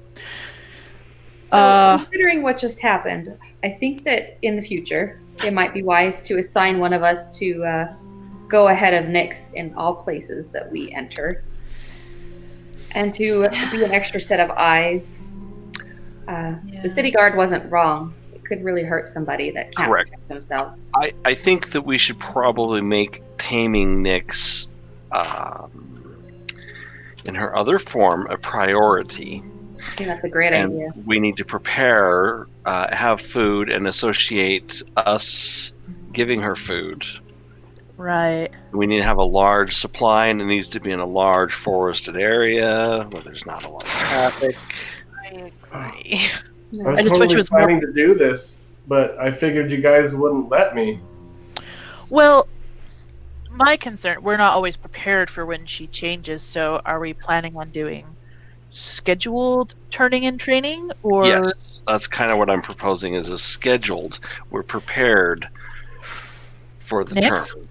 So, considering what just happened, I think that in the future, it might be wise to assign one of us to go ahead of Nyx in all places that we enter. And to be an extra set of eyes. The city guard wasn't wrong. It could really hurt somebody that can't Correct. protect themselves. I think that we should probably make taming Nyx in her other form a priority. I think that's a great And idea. we need to prepare, have food, and associate us giving her food. Right. We need to have a large supply, and it needs to be in a large forested area where there's not a lot of traffic. I agree. I No. was I just wish totally it was more- planning to do this, but I figured you guys wouldn't let me. Well, my concern, we're not always prepared for when she changes, so are we planning on doing scheduled turning in training, or Yes, that's kind of what I'm proposing is a scheduled. We're prepared for the Nyx? turn.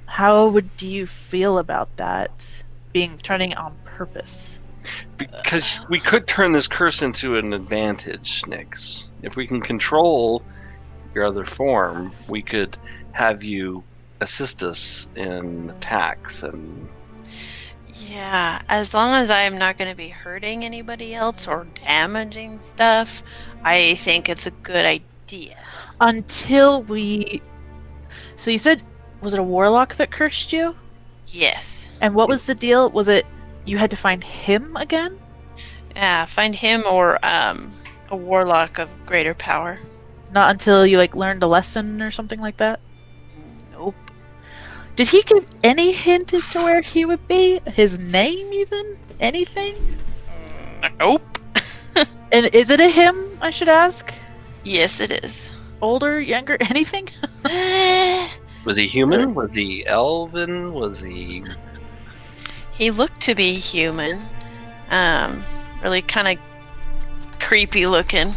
how do you feel about that being turning on purpose? Because we could turn this curse into an advantage, Nyx. If we can control your other form, we could have you assist us in attacks and Yeah, as long as I am not going to be hurting anybody else or damaging stuff, I think it's a good idea. Until we. So you said, was it a warlock that cursed you? Yes. And what was the deal? Was it you had to find him again? Yeah, find him or a warlock of greater power. Not until you like learned a lesson or something like that? Nope. Did he give any hint as to where he would be? His name even? Anything? Nope. And is it a him, I should ask? Yes, it is. Older, younger, anything? Was he human? Was he elven? Was he... He looked to be human. Really kind of creepy looking.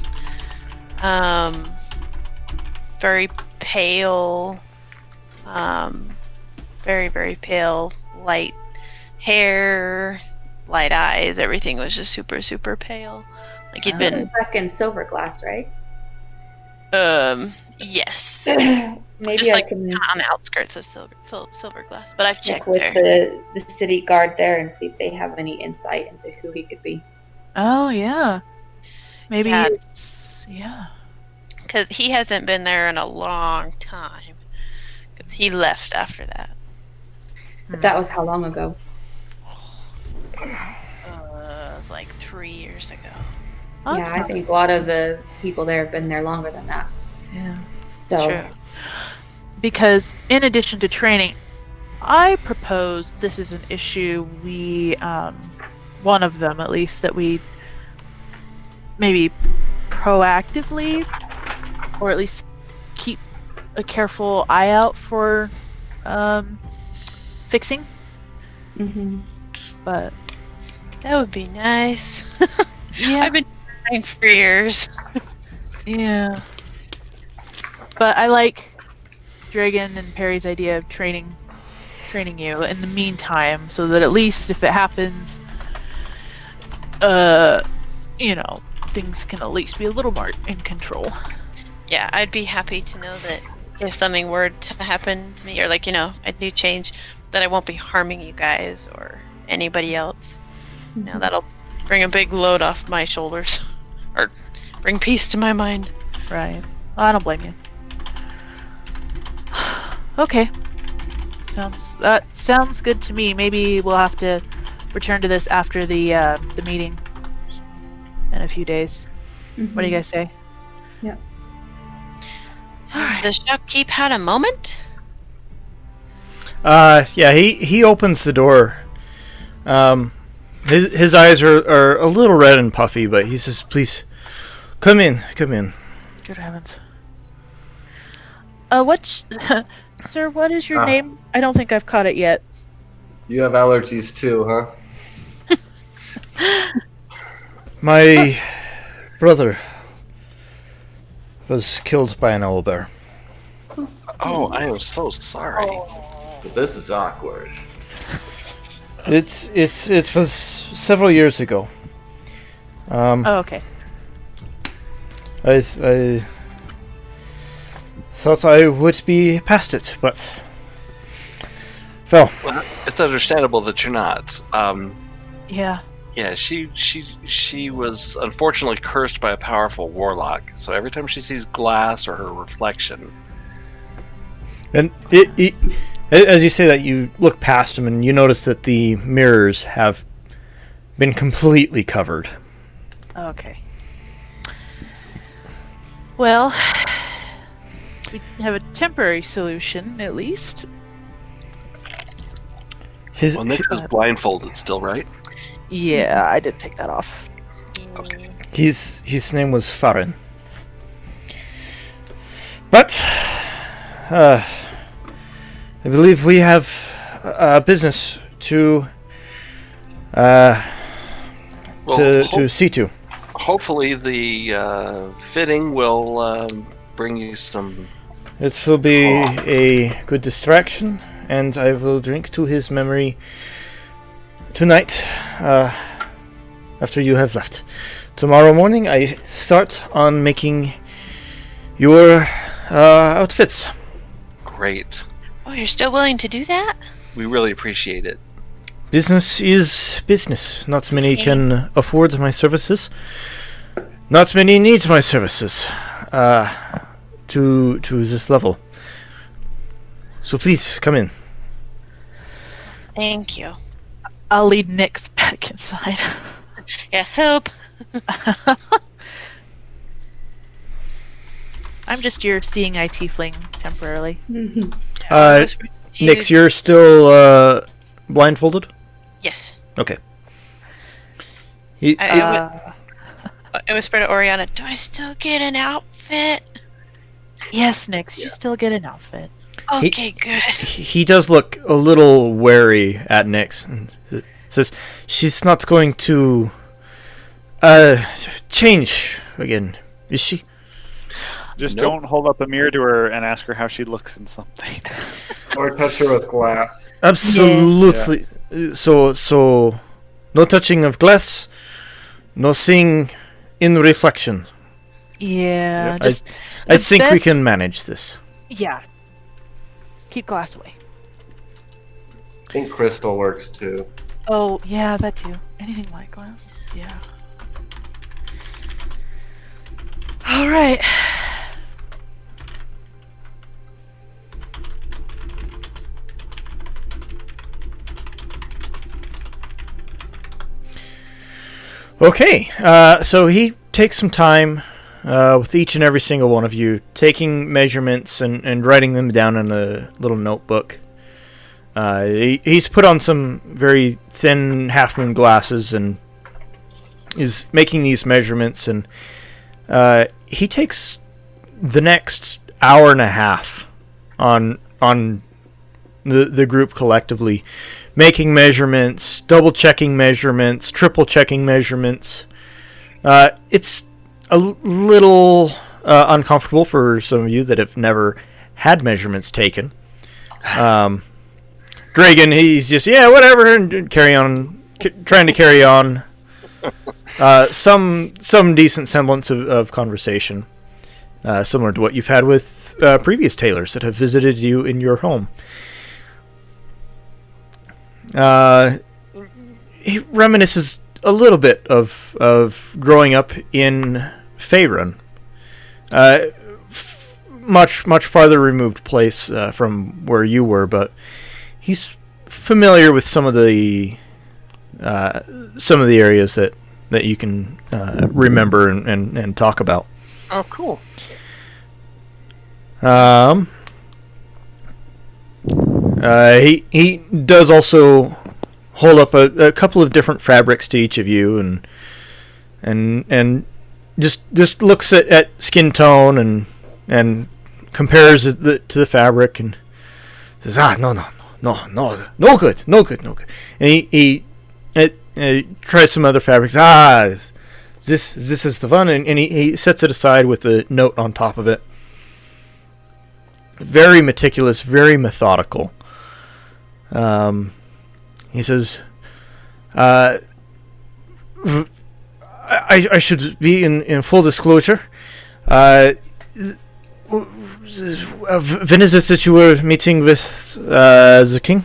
Very pale. Very, very pale. Light hair, light eyes. Everything was just super, super pale. Like he'd been... Back in Silverglass, right? Yes. Maybe Just I like can on the outskirts of Silverglass, but I've check checked with there. the city guard there and see if they have any insight into who he could be. Oh, yeah. Maybe Yeah. it's... Yeah. Because he hasn't been there in a long time. Because he left after that. But that was how long ago? It was like 3 years ago. Oh, Yeah, that's I not- think a lot of the people there have been there longer than that. Yeah. So True. Because in addition to training, I propose this is an issue we, one of them at least, that we maybe proactively, or at least keep a careful eye out for fixing. mhm. But That would be nice. yeah, I've been trying for years. yeah. But I like Dragon and Perry's idea of training you in the meantime, so that at least if it happens, things can at least be a little more in control. Yeah, I'd be happy to know that if something were to happen to me, or like, I do change, that I won't be harming you guys or anybody else. That'll bring a big load off my shoulders. Or bring peace to my mind. Right. I don't blame you. Okay. Sounds good to me. Maybe we'll have to return to this after the meeting in a few days. What do you guys say? Does the shopkeep had a moment? Yeah, he opens the door. His eyes are a little red and puffy, but he says, "Please, come in." Good heavens. Sir, what is your Ah. name? I don't think I've caught it yet. You have allergies too, huh? My brother was killed by an owlbear. Oh, I am so sorry. This is awkward. It was several years ago. Oh, okay. I thought I would be past it, but well, Well, it's understandable that you're not. Yeah. Yeah, she was unfortunately cursed by a powerful warlock. So every time she sees glass or her reflection, and it as you say that, you look past him and you notice that the mirrors have been completely covered. Okay. Well, we have a temporary solution, at least. His well, Nick is blindfolded still, right? Yeah, I did take that off. Okay. his name was Farin. But I believe we have business to see to. Hopefully the fitting will bring you some... It will be a good distraction, and I will drink to his memory tonight, after you have left. Tomorrow morning I start on making your outfits. Great. Oh, you're still willing to do that? We really appreciate it. Business is business. Not many can afford my services. Not many need my services to this level. So please, come in. Thank you. I'll lead Nyx back inside. Yeah, help. I'm just your seeing eye tiefling temporarily. Nyx, you're still blindfolded? Yes. Okay. I whispered to Oriana, do I still get an outfit? Yes, Nyx, you still get an outfit. Okay, good. He does look a little wary at Nyx and says she's not going to change again, is she? Just Nope. don't hold up a mirror to her and ask her how she looks in something. Or touch her with glass. Absolutely. So no touching of glass, no seeing in reflection. Yeah, Yep. just I the think we best- can manage this. Yeah. Keep glass away. I think crystal works too. Oh, yeah, that too. Anything like glass? Yeah. All right. Okay, so he takes some time with each and every single one of you, taking measurements and writing them down in a little notebook. He's put on some very thin half-moon glasses and is making these measurements, and he takes the next hour and a half on the group collectively, making measurements, double-checking measurements, triple-checking measurements. It's a little uncomfortable for some of you that have never had measurements taken. Dragon, he's just, yeah, whatever, and carry on, trying to carry on. Some decent semblance of conversation, similar to what you've had with previous tailors that have visited you in your home. He reminisces a little bit of growing up in Faerun. Much farther removed place from where you were, but he's familiar with some of the areas that you can remember and talk about. Oh, cool. He does also hold up a couple of different fabrics to each of you, and just looks at skin tone and compares it to the fabric and says, no good. And he tries some other fabrics. This is the fun, and he sets it aside with a note on top of it. Very meticulous, very methodical. He says, I should be in full disclosure. When is it that you were meeting with the king?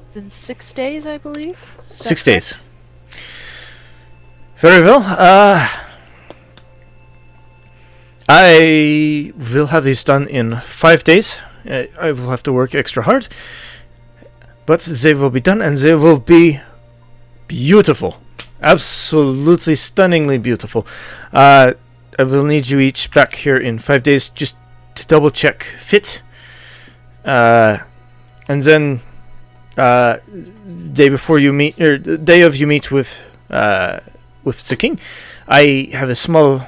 It's in 6 days, I believe. Is that 6 days. correct? Very well. I will have these done in 5 days. I will have to work extra hard. But they will be done, and they will be beautiful. Absolutely stunningly beautiful. I will need you each back here in 5 days just to double check fit. And then day before you meet, or the day of you meet with the king, I have a small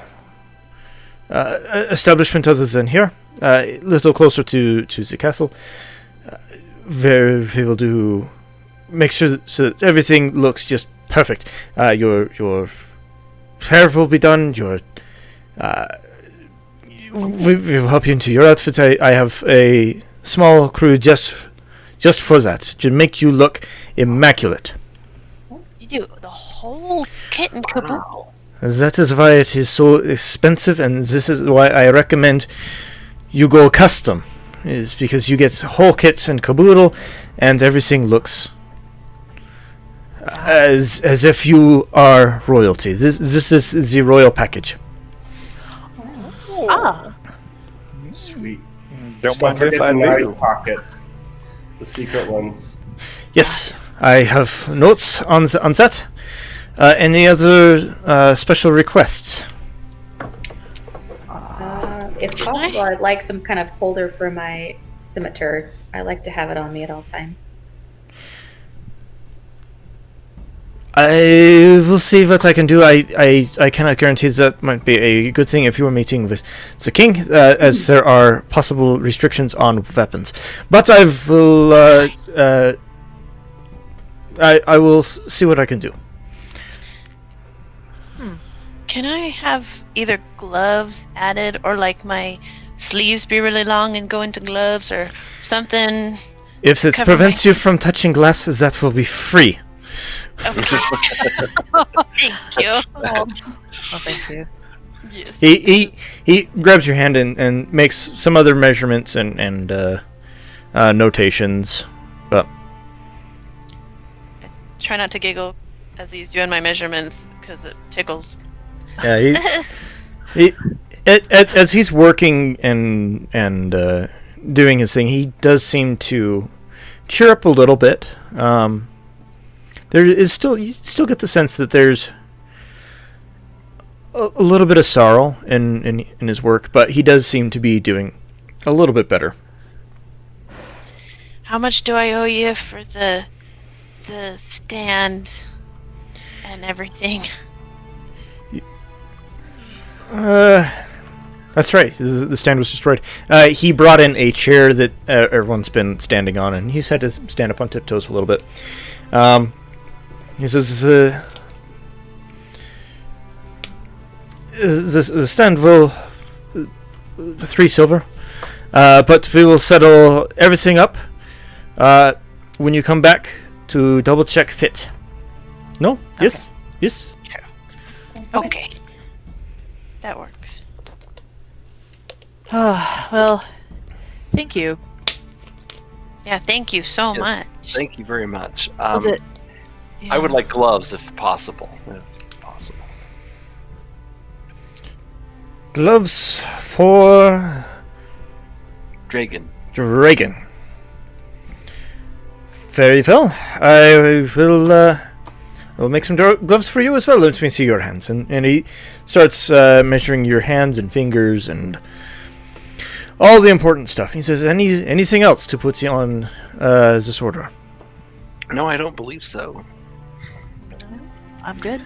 establishment other than here, a little closer to the castle. Where we will make sure so that everything looks just perfect. Your hair will be done. We will help you into your outfit. I have a small crew just for that, to make you look immaculate. You do the whole kit and caboodle. That is why it is so expensive, and this is why I recommend you go custom. Is because you get whole kits and caboodle, and everything looks as if you are royalty. This is the royal package. Ah, Sweet. Don't Don't mind if forget I the knife do. pockets. The secret ones. Yes, I have notes on that. Any other special requests? If possible, I'd like some kind of holder for my scimitar. I like to have it on me at all times. I will see what I can do. I cannot guarantee that might be a good thing if you are meeting with the king, as there are possible restrictions on weapons. But I will see what I can do. Can I have either gloves added or like my sleeves be really long and go into gloves or something? If it Cover prevents my- you from touching glass, that will be free. Okay. Thank you. Oh, thank you. Yes. He grabs your hand and makes some other measurements and notations. But Try not to giggle as he's doing my measurements because it tickles. yeah, as he's working and doing his thing, he does seem to cheer up a little bit. There is still, you still get the sense that there's a little bit of sorrow in his work, but he does seem to be doing a little bit better. How much do I owe you for the stand and everything? That's right. The stand was destroyed. He brought in a chair that everyone's been standing on, and he's had to stand up on tiptoes a little bit. He says, the stand will 3 silver, but we will settle everything up when you come back to double check fit. No? Okay. Yes? Yes? Okay. That works. Oh, well, thank you. Yeah, thank you so Yes. much. Thank you very much. Was it? I would like gloves if possible. Gloves for Dragon. Dragon. Very well. I will make some gloves for you as well. Let me see your hands. And he starts measuring your hands and fingers and all the important stuff. He says, anything else to put you on this order? No, I don't believe so. I'm good.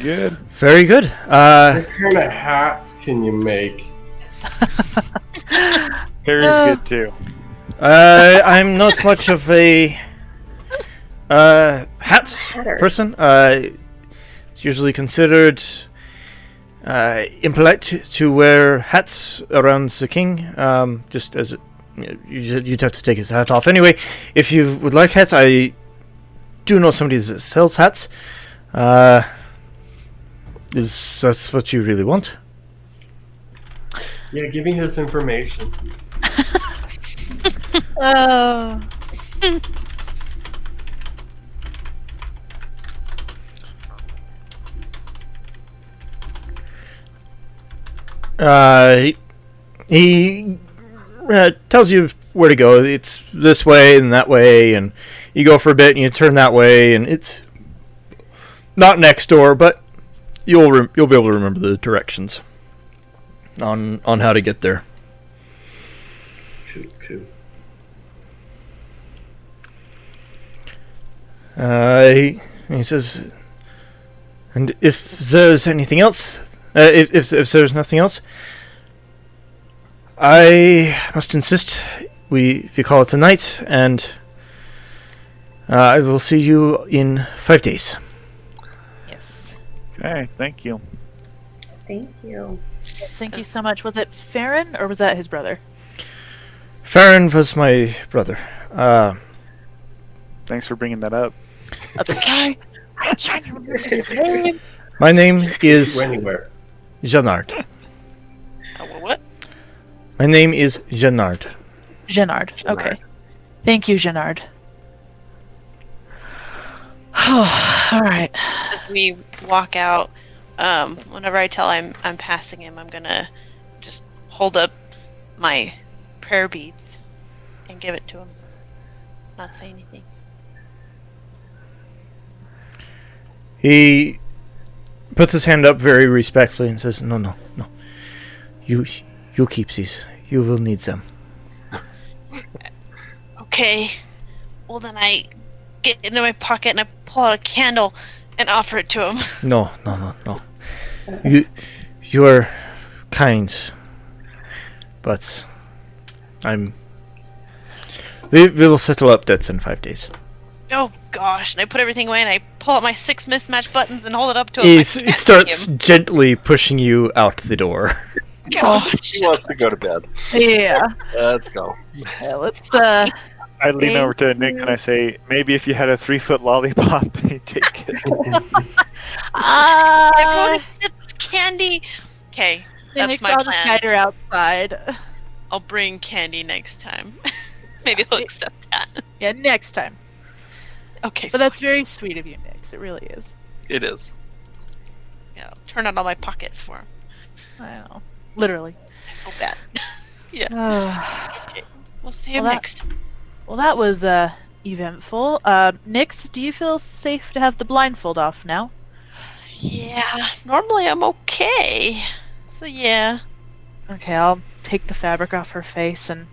Good. Very good. What kind of hats can you make? Harry's good too. I'm not much of a hats Hatter. person. It's usually considered impolite to wear hats around the king. Just as you'd have to take his hat off anyway. If you would like hats, I do know somebody that sells hats. Is that what you really want? Yeah, give me his information. Oh. He tells you where to go. It's this way and that way, and you go for a bit and you turn that way, and it's not next door, but you'll be able to remember the directions on how to get there. Cool. He says, and if there's anything else, if there's nothing else, I must insist we call it a night, and I will see you in 5 days. Yes. Okay, thank you. Thank you. Yes, thank you so much. Was it Farron or was that his brother? Farron was my brother. Thanks for bringing that up. I'm sorry. I'm trying to remember his name. My name is Go anywhere. Jeannard. What? My name is Jeannard. Jeannard. Okay. Thank you, Jeannard. All right. As we walk out, whenever I tell I'm passing him, I'm gonna just hold up my prayer beads and give it to him. not say anything. He puts his hand up very respectfully and says, "No, no, no. You keep these. You will need them." Okay. Well, then I get into my pocket and I pull out a candle and offer it to him. No, no, no, no. You are kind, but we will settle up debts in 5 days. Oh gosh! And I put everything away and I pull out my 6 mismatched buttons and hold it up to him. He starts gently pushing you out the door. Gosh. He wants to go to bed. Yeah. Let's go. Yeah, let's I lean over to Nick and I say, maybe if you had a 3-foot lollipop, he'd take it. Everyone accepts candy. Okay, that's Nick, my I'll just plan. guide her outside. I'll bring candy next time. Maybe he'll accept that. Yeah, next time. Okay, But that's very sweet of you, Nix. It really is. It is. yeah, I'll turn out all my pockets for him. I know. Literally. So bad. Well, We'll see him Well, that- next. that was eventful. Nix, do you feel safe to have the blindfold off now? Yeah, normally I'm okay. So yeah. Okay, I'll take the fabric off her face and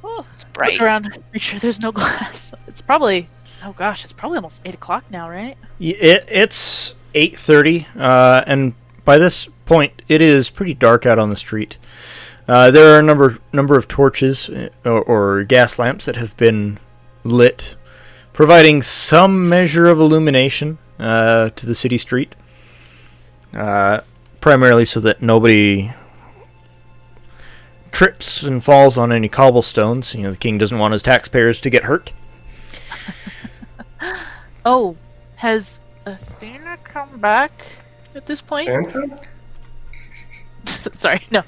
Oh, it's bright. look around, make sure there's no glass. It's probably, oh gosh, it's probably almost 8 o'clock now, right? It's 8:30, and by this point, it is pretty dark out on the street. There are a number of torches or gas lamps that have been lit, providing some measure of illumination to the city street. Primarily so that nobody trips and falls on any cobblestones. The king doesn't want his taxpayers to get hurt. Oh, has Athena come back at this point? Santa? Sorry, no.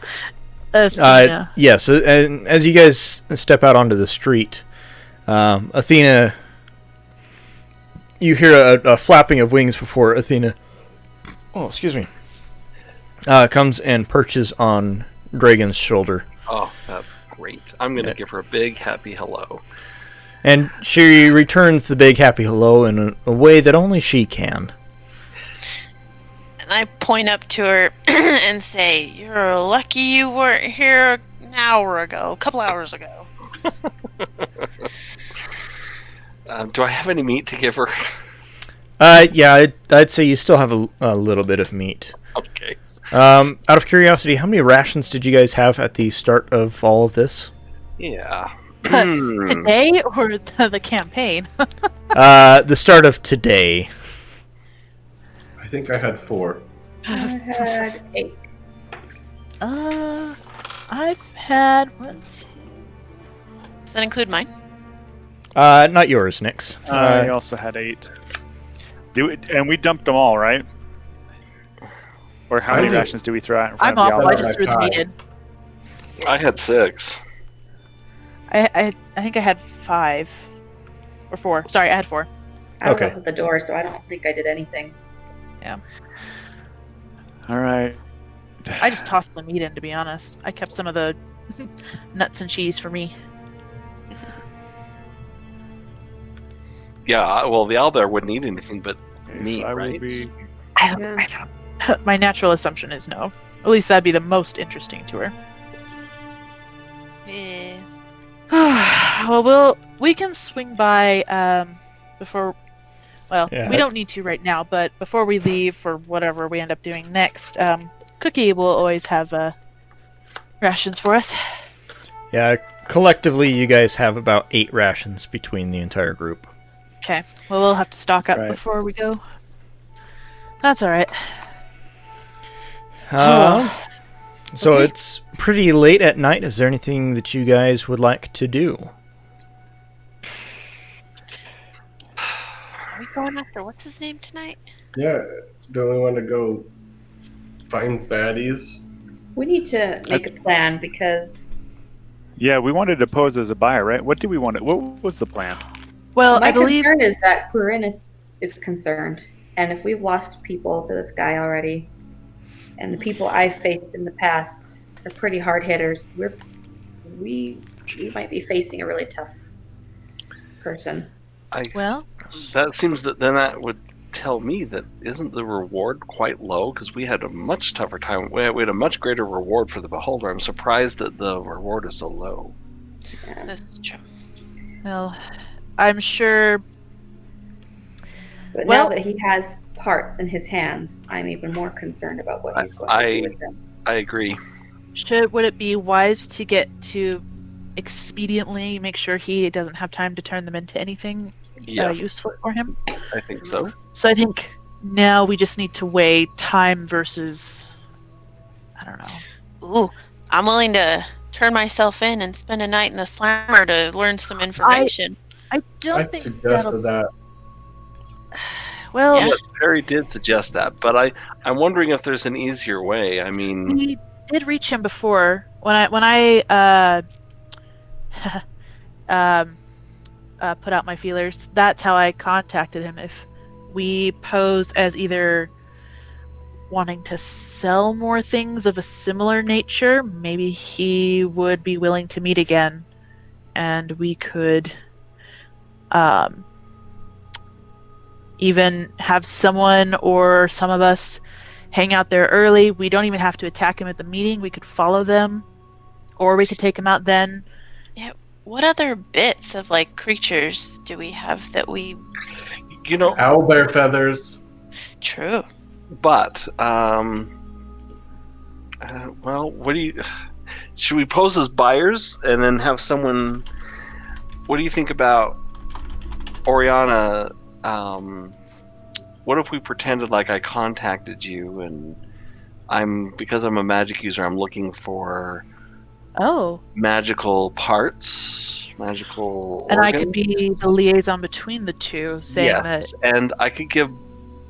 Athena. Yes, and as you guys step out onto the street, Athena, you hear a flapping of wings before Athena, comes and perches on Dragon's shoulder. Oh, that's great. I'm going to give her a big happy hello. And she returns the big happy hello in a way that only she can. And I point up to her and say, "You're lucky you weren't here an hour ago, a couple hours ago." Do I have any meat to give her? Yeah, I'd say you still have a little bit of meat. Okay. Out of curiosity, how many rations did you guys have at the start of all of this? Yeah. Today or the campaign? The start of today. I think I had 4. I had 8. I've had 1, 2. Does that include mine? Not yours, Nix. I also had 8. And we dumped them all, right? Or how I many did. rations do we throw out in front I'm of the awful. I Alva? just threw the meat in. I had 6. I think I had 5 or 4. Sorry, I had 4. I was Okay. out at the door, so I don't think I did anything. All right. I just tossed the meat in, to be honest. I kept some of the nuts and cheese for me. Yeah, well, the owlbear wouldn't eat anything but Okay, meat, so I will right? be. Yeah. My natural assumption is no. At least that'd be the most interesting to her. Yeah. Well, we can swing by before. Well, Yeah. we don't need to right now, but before we leave for whatever we end up doing next, Cookie will always have rations for us. Yeah, collectively, you guys have about 8 rations between the entire group. Okay. Well, we'll have to stock up Right. before we go. That's all right. So Okay. it's pretty late at night. Is there anything that you guys would like to do? Are we going after what's his name tonight? Yeah, do we want to go find baddies? We need to make a plan because Yeah, we wanted to pose as a buyer, right? What do we want? What was the plan? Well, my I believe. concern is that Quirinus is concerned. And if we've lost people to this guy already, and the people I've faced in the past are pretty hard hitters, we you might be facing a really tough person. Well, That seems that would tell me that isn't the reward quite low, because we had a much tougher time. We had a much greater reward for the beholder. I'm surprised that the reward is so low. Yeah. This is true. well, I'm sure. But Well- now that he has parts in his hands, I'm even more concerned about what he's going to do with them. I agree. Would it be wise to get to expediently make sure he doesn't have time to turn them into anything Yes, useful for him? I think so. So I think now we just need to weigh time versus, I don't know. Ooh, I'm willing to turn myself in and spend a night in the slammer to learn some information. I don't I think suggested that. Well, Yeah. Yes, Perry did suggest that, but I'm wondering if there's an easier way. I mean, we did reach him before when I put out my feelers. That's how I contacted him. If we pose as either wanting to sell more things of a similar nature, maybe he would be willing to meet again, and we could even have someone or some of us hang out there early. We don't even have to attack him at the meeting. We could follow them, or we could take him out then. What other bits of like creatures do we have that we? you know, Owlbear feathers. True. but well, what do you? Should we pose as buyers and then have someone? What do you think about Oriana? What if we pretended like I contacted you and because I'm a magic user, I'm looking for Oh, magical parts, magical and I organs? could be the liaison between the two, saying that. Yes, and I could give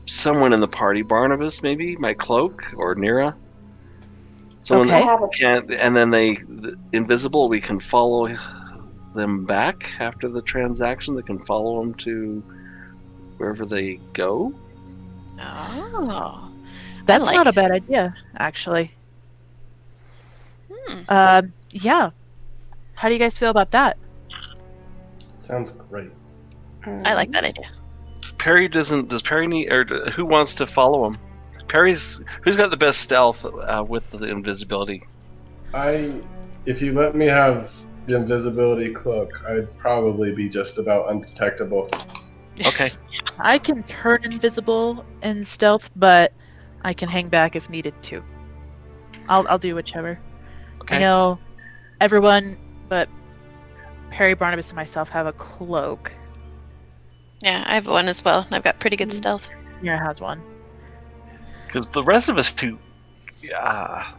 someone in the party, Barnabas, maybe my cloak, or Nira. Someone Okay. that can't, and then invisible. We can follow them back after the transaction. They can follow them to wherever they go. Oh. That's like not a it. bad idea, actually. Hmm. Yeah. How do you guys feel about that? Sounds great. I like that idea. Perry doesn't. Does Perry need, or who wants to follow him? Who's got the best stealth with the invisibility? If you let me have the invisibility cloak, I'd probably be just about undetectable. Okay. I can turn invisible in stealth, but I can hang back if needed to. I'll do whichever. Okay. I know everyone but Perry, Barnabas, and myself have a cloak. Yeah, I have one as well. And I've got pretty good stealth. Mira has one. Because the rest of us too, I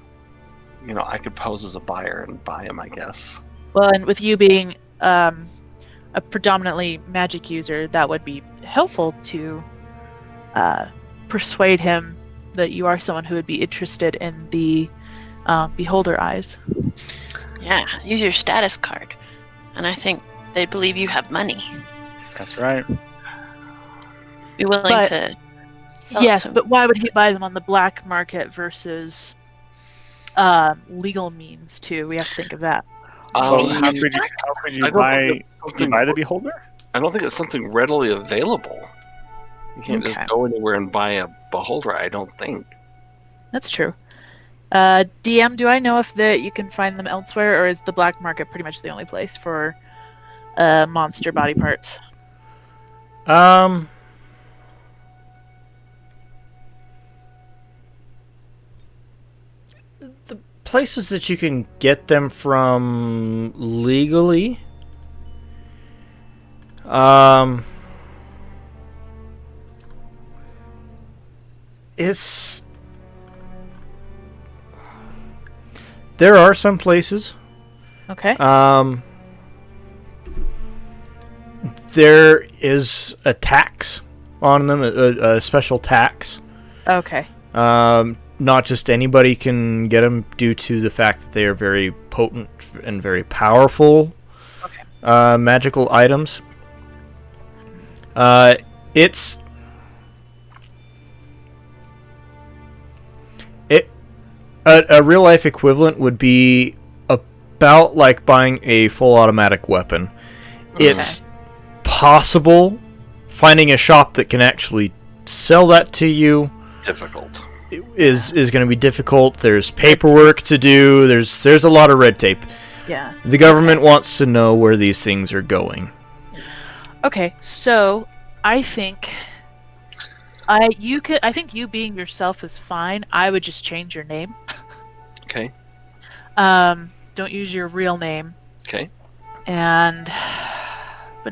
could pose as a buyer and buy him, I guess. Well, and with you being a predominantly magic user, that would be helpful to persuade him that you are someone who would be interested in the beholder eyes. Yeah, use your status card. And I think they believe you have money. That's right. Be willing But- to sell Yes, some. but why would he buy them on the black market versus legal means too? We have to think of that. Well, Maybe how he's could you, black. how could you I don't buy? think it's Can you something- buy the beholder? I don't think it's something readily available. You can't Okay. just go anywhere and buy a beholder. I don't think. That's true. DM, do I know if you can find them elsewhere, or is the black market pretty much the only place for monster body parts? The places that you can get them from legally. It's there are some places. Okay. There is a tax on them, a special tax. Okay. Not just anybody can get them due to the fact that they are very potent and very powerful magical items. It's a real life equivalent would be about like buying a full automatic weapon. It's possible finding a shop that can actually sell that to you Difficult. is going to be difficult. There's paperwork to do. There's a lot of red tape. Yeah. The government wants to know where these things are going. Okay, so I think I think you being yourself is fine. I would just change your name. Okay. Don't use your real name. Okay. But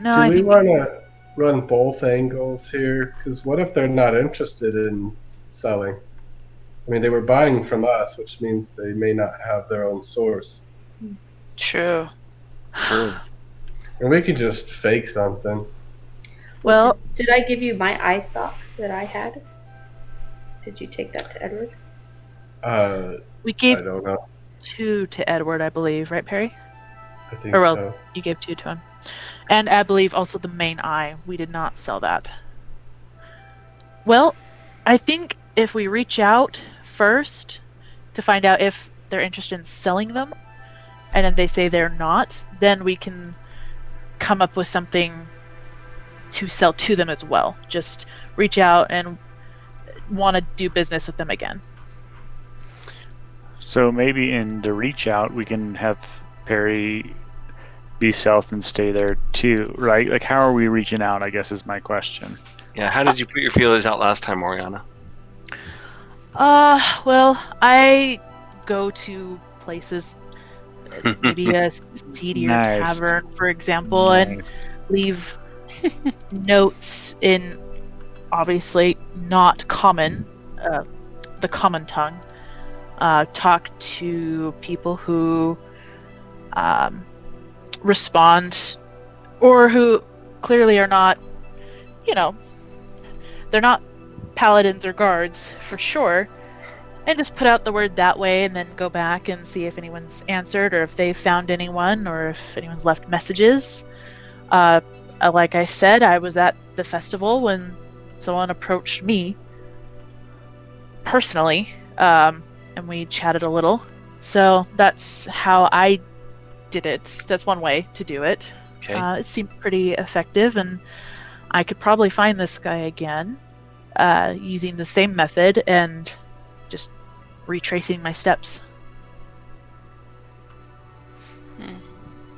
no, Do I we think want to run both angles here? Because what if they're not interested in selling? I mean, they were buying from us, which means they may not have their own source. True. True. And we could just fake something. Well, Did I give you my eye stock that I had? Did you take that to Edward? we I gave don't know. 2 to Edward, I believe, right, Perry? I think Or well, so. you gave 2 to him. And I believe also the main eye. We did not sell that. Well, I think if we reach out first to find out if they're interested in selling them, and then they say they're not, then we can come up with something to sell to them as well. Just reach out and want to do business with them again. So maybe in the reach out, we can have Perry be south and stay there too, right? Like, how are we reaching out, I guess is my question. Yeah, how did you put your feelers out last time, Oriana? Well, I go to places, maybe a seedier Nice. tavern, for example, and leave notes in obviously not common, the common tongue. Talk to people who respond, or who clearly are not, they're not paladins or guards for sure, and just put out the word that way, and then go back and see if anyone's answered, or if they found anyone, or if anyone's left messages. Like I said, I was at the festival when someone approached me personally, and we chatted a little. So that's how I did it. That's one way to do it. Okay. It seemed pretty effective, and I could probably find this guy again using the same method and just retracing my steps.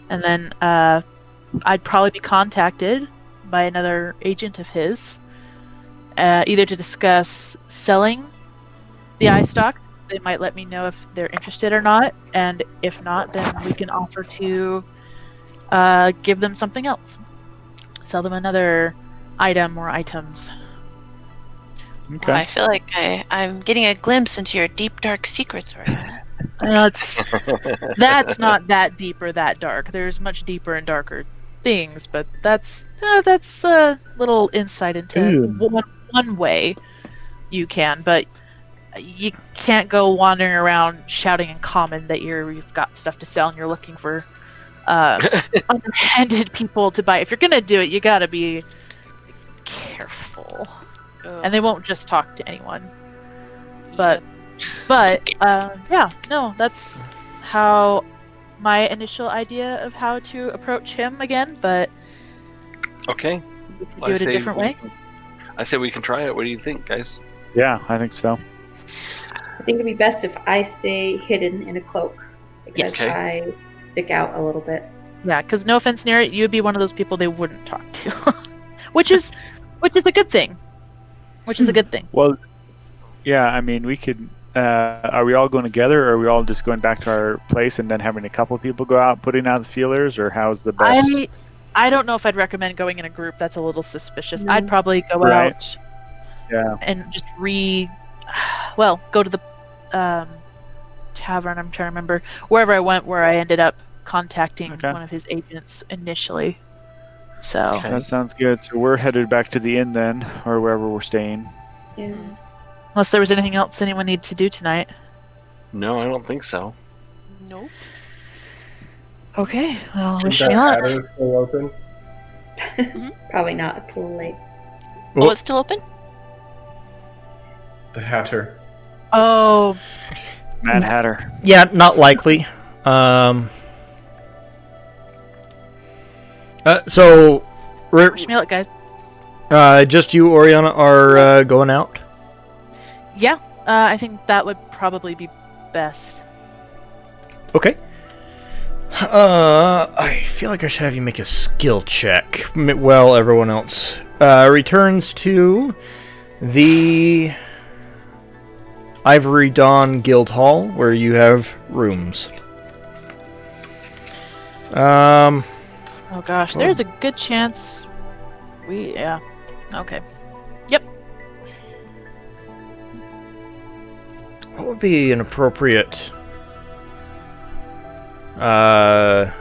And then I'd probably be contacted by another agent of his, either to discuss selling the eye stock. They might let me know if they're interested or not, and if not, then we can offer to give them something else. Sell them another item or items. Okay. I feel like I'm getting a glimpse into your deep, dark secrets right now. That's not that deep or that dark. There's much deeper and darker things, but that's a little insight into one way you can, but you can't go wandering around shouting in common that you've got stuff to sell and you're looking for underhanded people to buy. If you're gonna do it, you gotta be careful, and they won't just talk to anyone. But yeah, no, that's how my initial idea of how to approach him again. But Okay. we could Well, do I it a say different way. I say we can try it. What do you think, guys? Yeah, I think so. I think it'd be best if I stay hidden in a cloak because Okay. I stick out a little bit. Yeah, because no offense, near it, you would be one of those people they wouldn't talk to, which is a good thing. Which is a good thing. Well, yeah, I mean, we could. Are we all going together, or are we all just going back to our place and then having a couple of people go out putting out the feelers, or how's the best? I don't know if I'd recommend going in a group. That's a little suspicious. No. I'd probably go Right. out Yeah. and just go to the tavern. I'm trying to remember wherever I went, where I ended up contacting Okay. one of his agents initially. So Okay. That sounds good. So we're headed back to the inn then, or wherever we're staying. Yeah. unless there was anything else anyone needed to do tonight. No, I don't think so. Nope. Okay, well, Is wish that me luck. Hatter still open? Probably not. It's a little late. Oh, it's still open? The Hatter. Oh, Mad Hatter. Yeah, not likely. So, Wish me luck, guys. just you, Oriana, are going out. Yeah, I think that would probably be best. Okay. I feel like I should have you make a skill check. Well, everyone else returns to the Ivory Dawn Guild Hall, where you have rooms. Oh gosh, there's a good chance yeah. Okay. Yep. What would be an appropriate... That's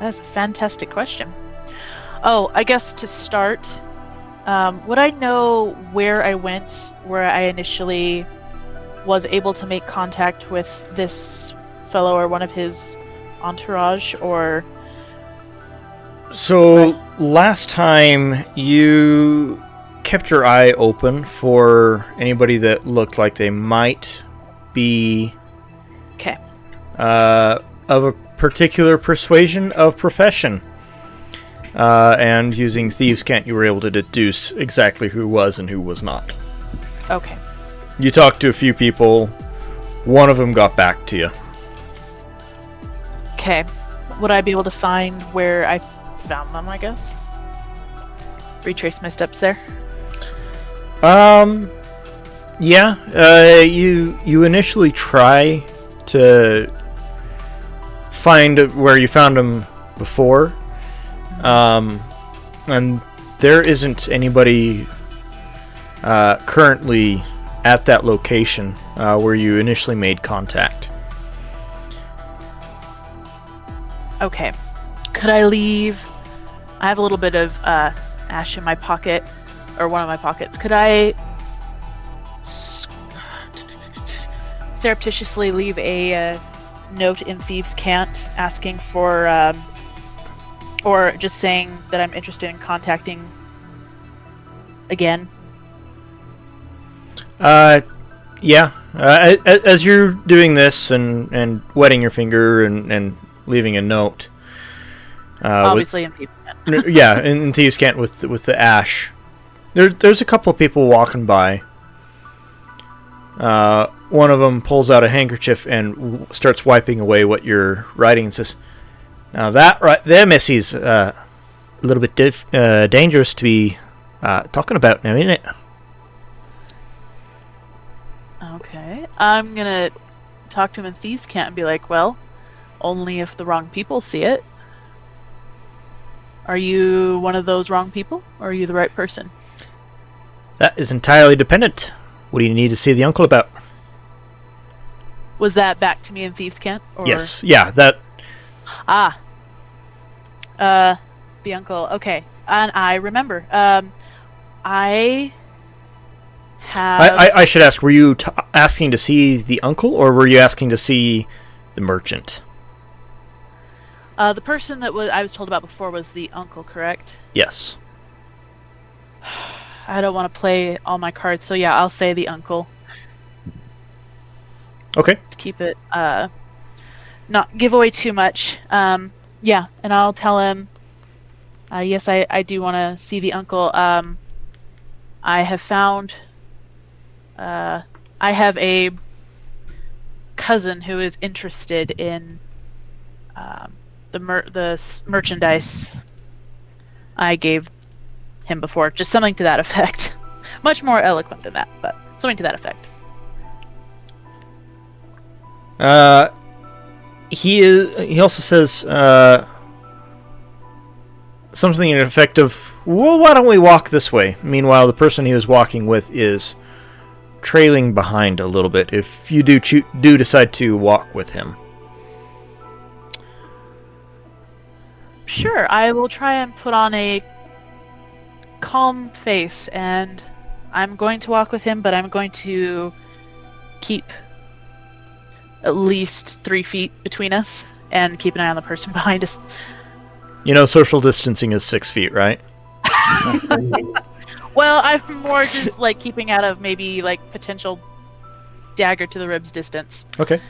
a fantastic question. Oh, I guess to start, would I know where I went, where I initially was able to make contact with this fellow or one of his entourage, or... So, last time you kept your eye open for anybody that looked like they might be... Okay. Of a particular persuasion of profession. And using Thieves' Cant, you were able to deduce exactly who was and who was not. Okay. You talked to a few people. One of them got back to you. Okay. Would I be able to find where I found them, I guess? Retrace my steps there? Yeah. You initially try to find where you found them before. And there isn't anybody currently at that location where you initially made contact. Okay. Could I leave... I have a little bit of ash in my pocket, or one of my pockets. Could I surreptitiously leave a note in Thieves' Cant asking for... or just saying that I'm interested in contacting again? Yeah. As you're doing this and wetting your finger and leaving a note. Obviously in Thieves' Cant. Yeah, in Thieves' Cant with the ash. There's a couple of people walking by. One of them pulls out a handkerchief and starts wiping away what you're writing and says, "Now that right there, Missy's a little bit dangerous to be talking about now, isn't it?" Okay. I'm gonna talk to him in Thieves' Cant and be like, well, only if the wrong people see it. Are you one of those wrong people, or are you the right person? That is entirely dependent. What do you need to see the uncle about? Was that back to me in Thieves' Cant? Or... Yes. Yeah, that... Ah. The uncle. Okay. And I remember. I have... I should ask, were you asking to see the uncle, or were you asking to see the merchant? The person that I was told about before was the uncle, correct? Yes. I don't want to play all my cards, so yeah, I'll say the uncle. Okay. To keep it, not give away too much. Yeah, and I'll tell him, yes, I do want to see the uncle. I have found, I have a cousin who is interested in the merchandise I gave him before. Just something to that effect. Much more eloquent than that, but something to that effect. He also says something in effect of, well, why don't we walk this way? Meanwhile, the person he was walking with is trailing behind a little bit, if you do decide to walk with him. Sure, I will try and put on a calm face, and I'm going to walk with him, but I'm going to keep at least 3 feet between us and keep an eye on the person behind us. You know, social distancing is 6 feet, right? Well, I'm more just like keeping out of maybe like potential dagger to the ribs distance. Okay.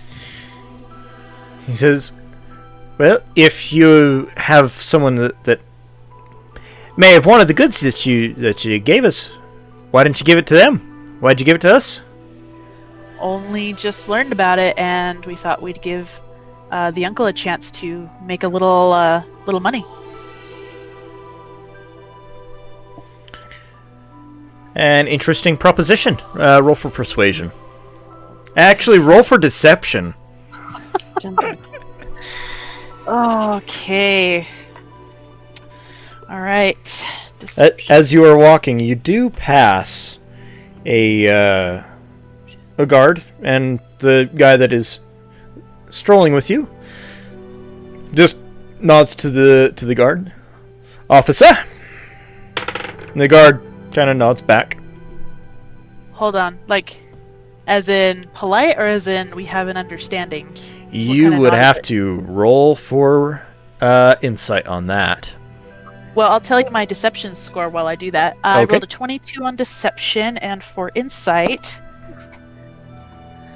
He says, well, if you have someone that may have wanted the goods that you gave us. Why didn't you give it to them? Why'd you give it to us? Only just learned about it, and we thought we'd give the uncle a chance to make a little money. An interesting proposition. Roll for persuasion. Actually, roll for deception. Jump in. Okay. All right. As you are walking, you do pass a guard, and the guy that is strolling with you just nods to the guard. Officer. And the guard kind of nods back. Hold on, like, as in polite, or as in we have an understanding? You kind of would nod have is it? to roll for insight on that. Well, I'll tell you my deception score while I do that. I Okay. rolled a 22 on deception, and for insight,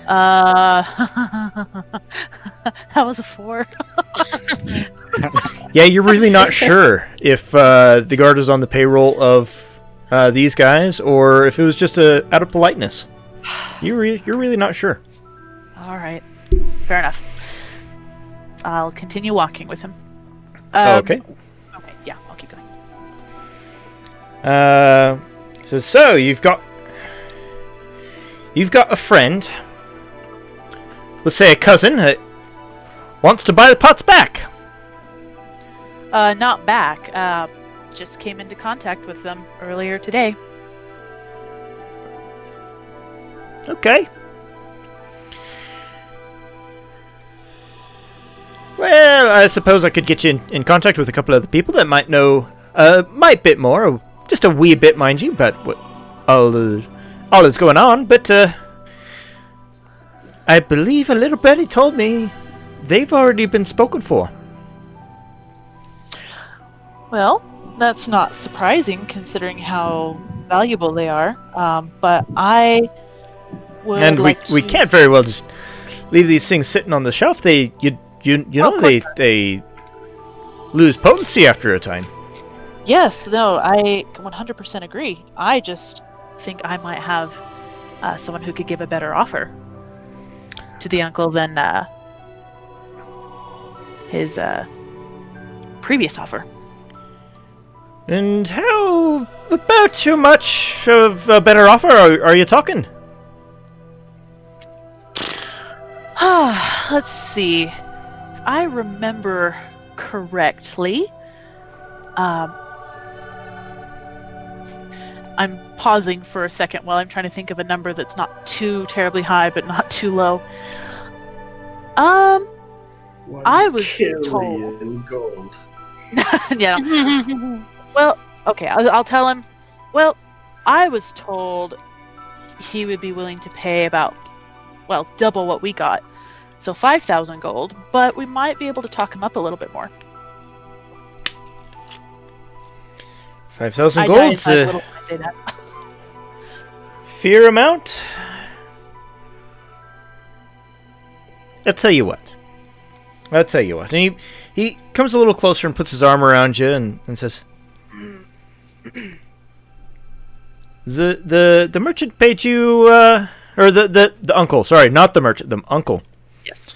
that was a 4. Yeah, you're really not sure if the guard is on the payroll of these guys, or if it was just out of politeness. You're really not sure. All right, fair enough. I'll continue walking with him. Okay. Okay, yeah, I'll keep going. So you've got a friend. Let's say a cousin wants to buy the pots back. Not back. Just came into contact with them earlier today. Okay. Well, I suppose I could get you in contact with a couple of the people that might know might bit more, just a wee bit, mind you, but what all is going on. But I believe a little birdie told me they've already been spoken for. Well, that's not surprising considering how valuable they are. But I would And like we to... can't very well just leave these things sitting on the shelf. You know they lose potency after a time. Yes, no, I 100% agree. I just think I might have someone who could give a better offer to the uncle than his previous offer. And how about much of a better offer are you talking? Let's see. If I remember correctly, I'm pausing for a second while I'm trying to think of a number that's not too terribly high but not too low. I was told. In gold. Yeah. Well, okay, I'll tell him. Well, I was told he would be willing to pay about, well, double what we got. So 5,000 gold, but we might be able to talk him up a little bit more. 5,000 I die gold's inside a a little when I say that. fair amount. I'll tell you what. And he comes a little closer and puts his arm around you and says, The merchant paid you, or the uncle, sorry, not the merchant, the uncle. Yes.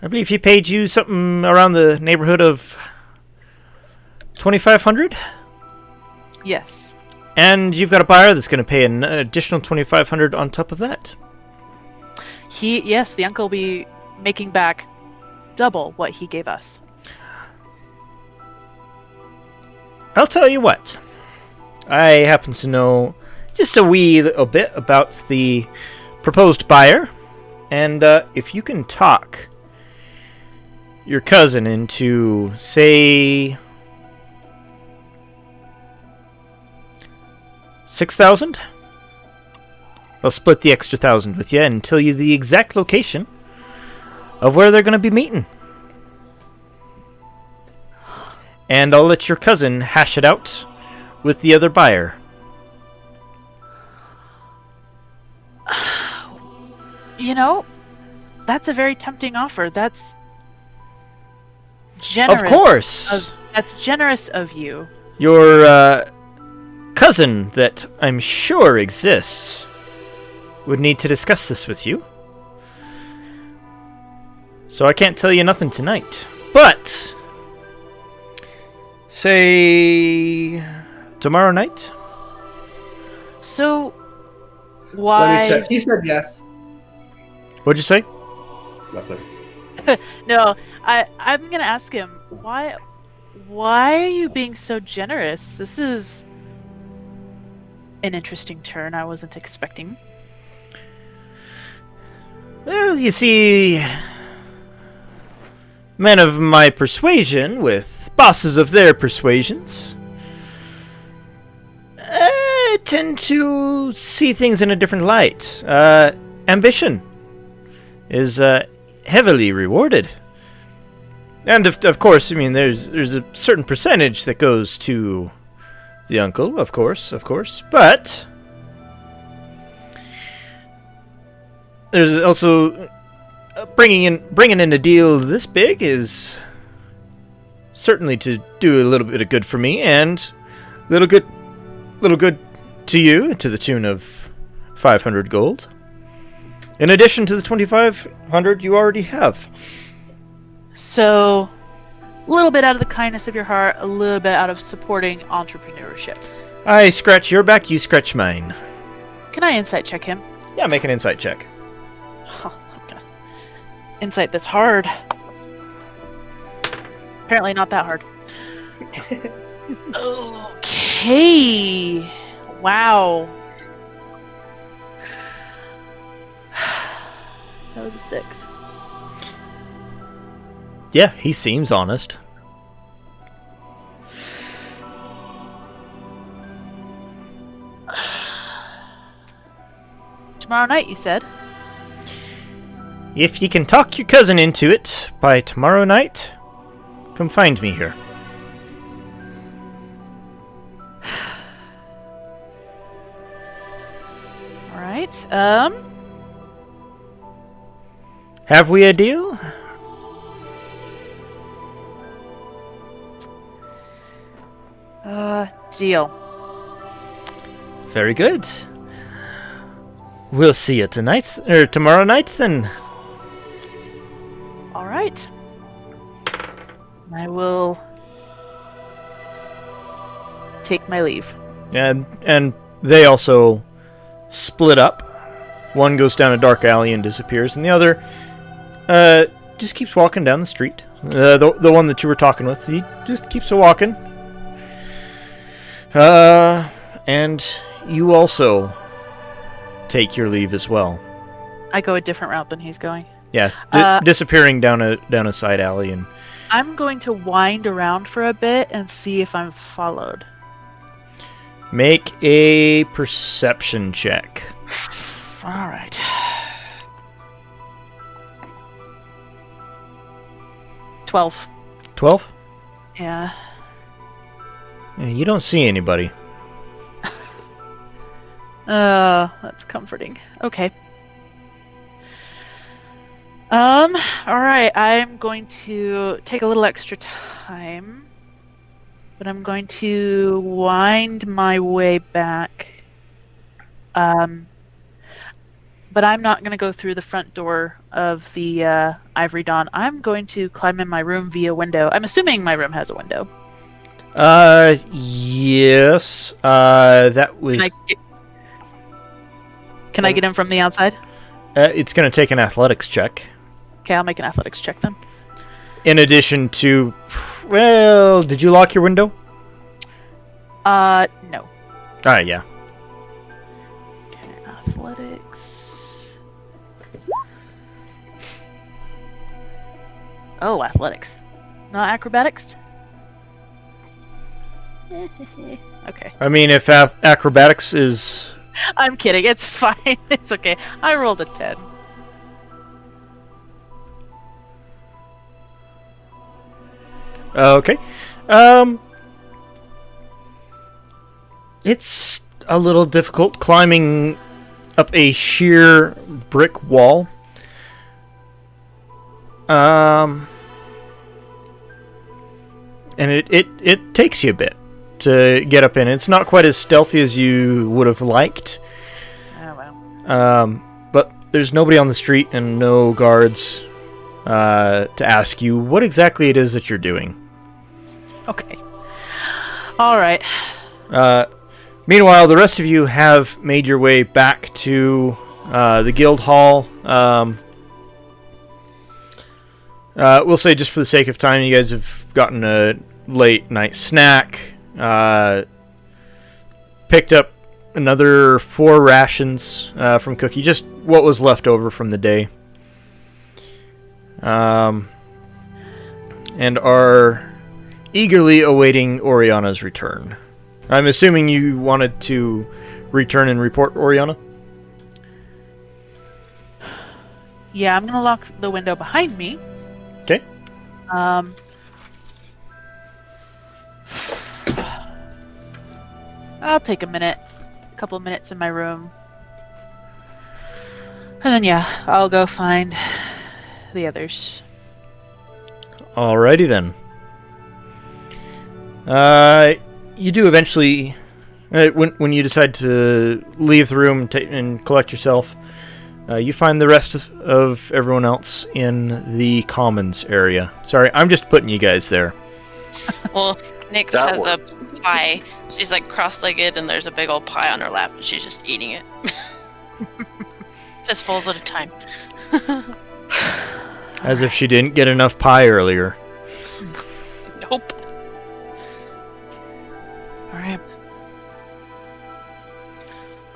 I believe he paid you something around the neighborhood of 2,500? Yes. And you've got a buyer that's going to pay an additional 2,500 on top of that. Yes, the uncle will be making back double what he gave us. I'll tell you what. I happen to know just a wee little bit about the proposed buyer, and if you can talk your cousin into, say, 6,000, I'll split the extra 1,000 with you and tell you the exact location of where they're going to be meeting. And I'll let your cousin hash it out with the other buyer. You know, that's a very tempting offer. That's generous. Of course. That's generous of you. Your cousin that I'm sure exists would need to discuss this with you. So I can't tell you nothing tonight. But say tomorrow night? So, Let why? me check. He said yes. What'd you say? Nothing. No, I'm gonna ask him why. Why are you being so generous? This is an interesting turn I wasn't expecting. Well, you see, men of my persuasion with bosses of their persuasions tend to see things in a different light. Ambition is heavily rewarded. And of course, I mean, there's a certain percentage that goes to the uncle, of course, but there's also bringing in a deal this big is certainly to do a little bit of good for me, and little good to you, to the tune of 500 gold, in addition to the 2,500 you already have. So, a little bit out of the kindness of your heart, a little bit out of supporting entrepreneurship. I scratch your back, you scratch mine. Can I insight check him? Yeah, make an insight check. Oh, okay. Insight that's hard. Apparently not that hard. Okay. Wow. That was a 6. Yeah, he seems honest. Tomorrow night, you said? If you can talk your cousin into it by tomorrow night, come find me here. Alright, Have we a deal? deal. Very good. We'll see you tomorrow night then. Alright. I will take my leave. And they also split up. One goes down a dark alley and disappears, and the other just keeps walking down the street. The one that you were talking with, he just keeps walking. And you also take your leave as well. I go a different route than he's going. Yeah, disappearing down a side alley, and I'm going to wind around for a bit and see if I'm followed. make a perception check. Alright. 12. 12? Yeah. Yeah, you don't see anybody. That's comforting. Okay. Alright, I'm going to take a little extra time, but I'm going to wind my way back. But I'm not going to go through the front door of the Ivory Dawn. I'm going to climb in my room via window. I'm assuming my room has a window. Yes. That was. Can I get in from the outside? It's going to take an athletics check. Okay, I'll make an athletics check then. In addition to, well, did you lock your window? No. Yeah. Okay, athletics. Oh, athletics. Not acrobatics? Okay. I mean, if acrobatics is. I'm kidding. It's fine. It's okay. I rolled a 10. Okay. It's a little difficult climbing up a sheer brick wall. And it takes you a bit. to get up in. It's not quite as stealthy as you would have liked. Oh, well. But there's nobody on the street and no guards to ask you what exactly it is that you're doing. Okay. All right. Meanwhile, the rest of you have made your way back to the guild hall. We'll say, just for the sake of time, you guys have gotten a late night snack. Picked up another 4 rations from Cookie, just what was left over from the day. And are eagerly awaiting Oriana's return. I'm assuming you wanted to return and report Oriana? Yeah, I'm gonna lock the window behind me. Okay. I'll take a couple of minutes in my room. And then, yeah, I'll go find the others. Alrighty then. You do eventually, when you decide to leave the room and collect yourself, you find the rest of everyone else in the commons area. Sorry, I'm just putting you guys there. Well, Nyx That has worked. a pie. She's like cross-legged, and there's a big old pie on her lap, and she's just eating it. Fistfuls at a time. As if she didn't get enough pie earlier. Nope. All right.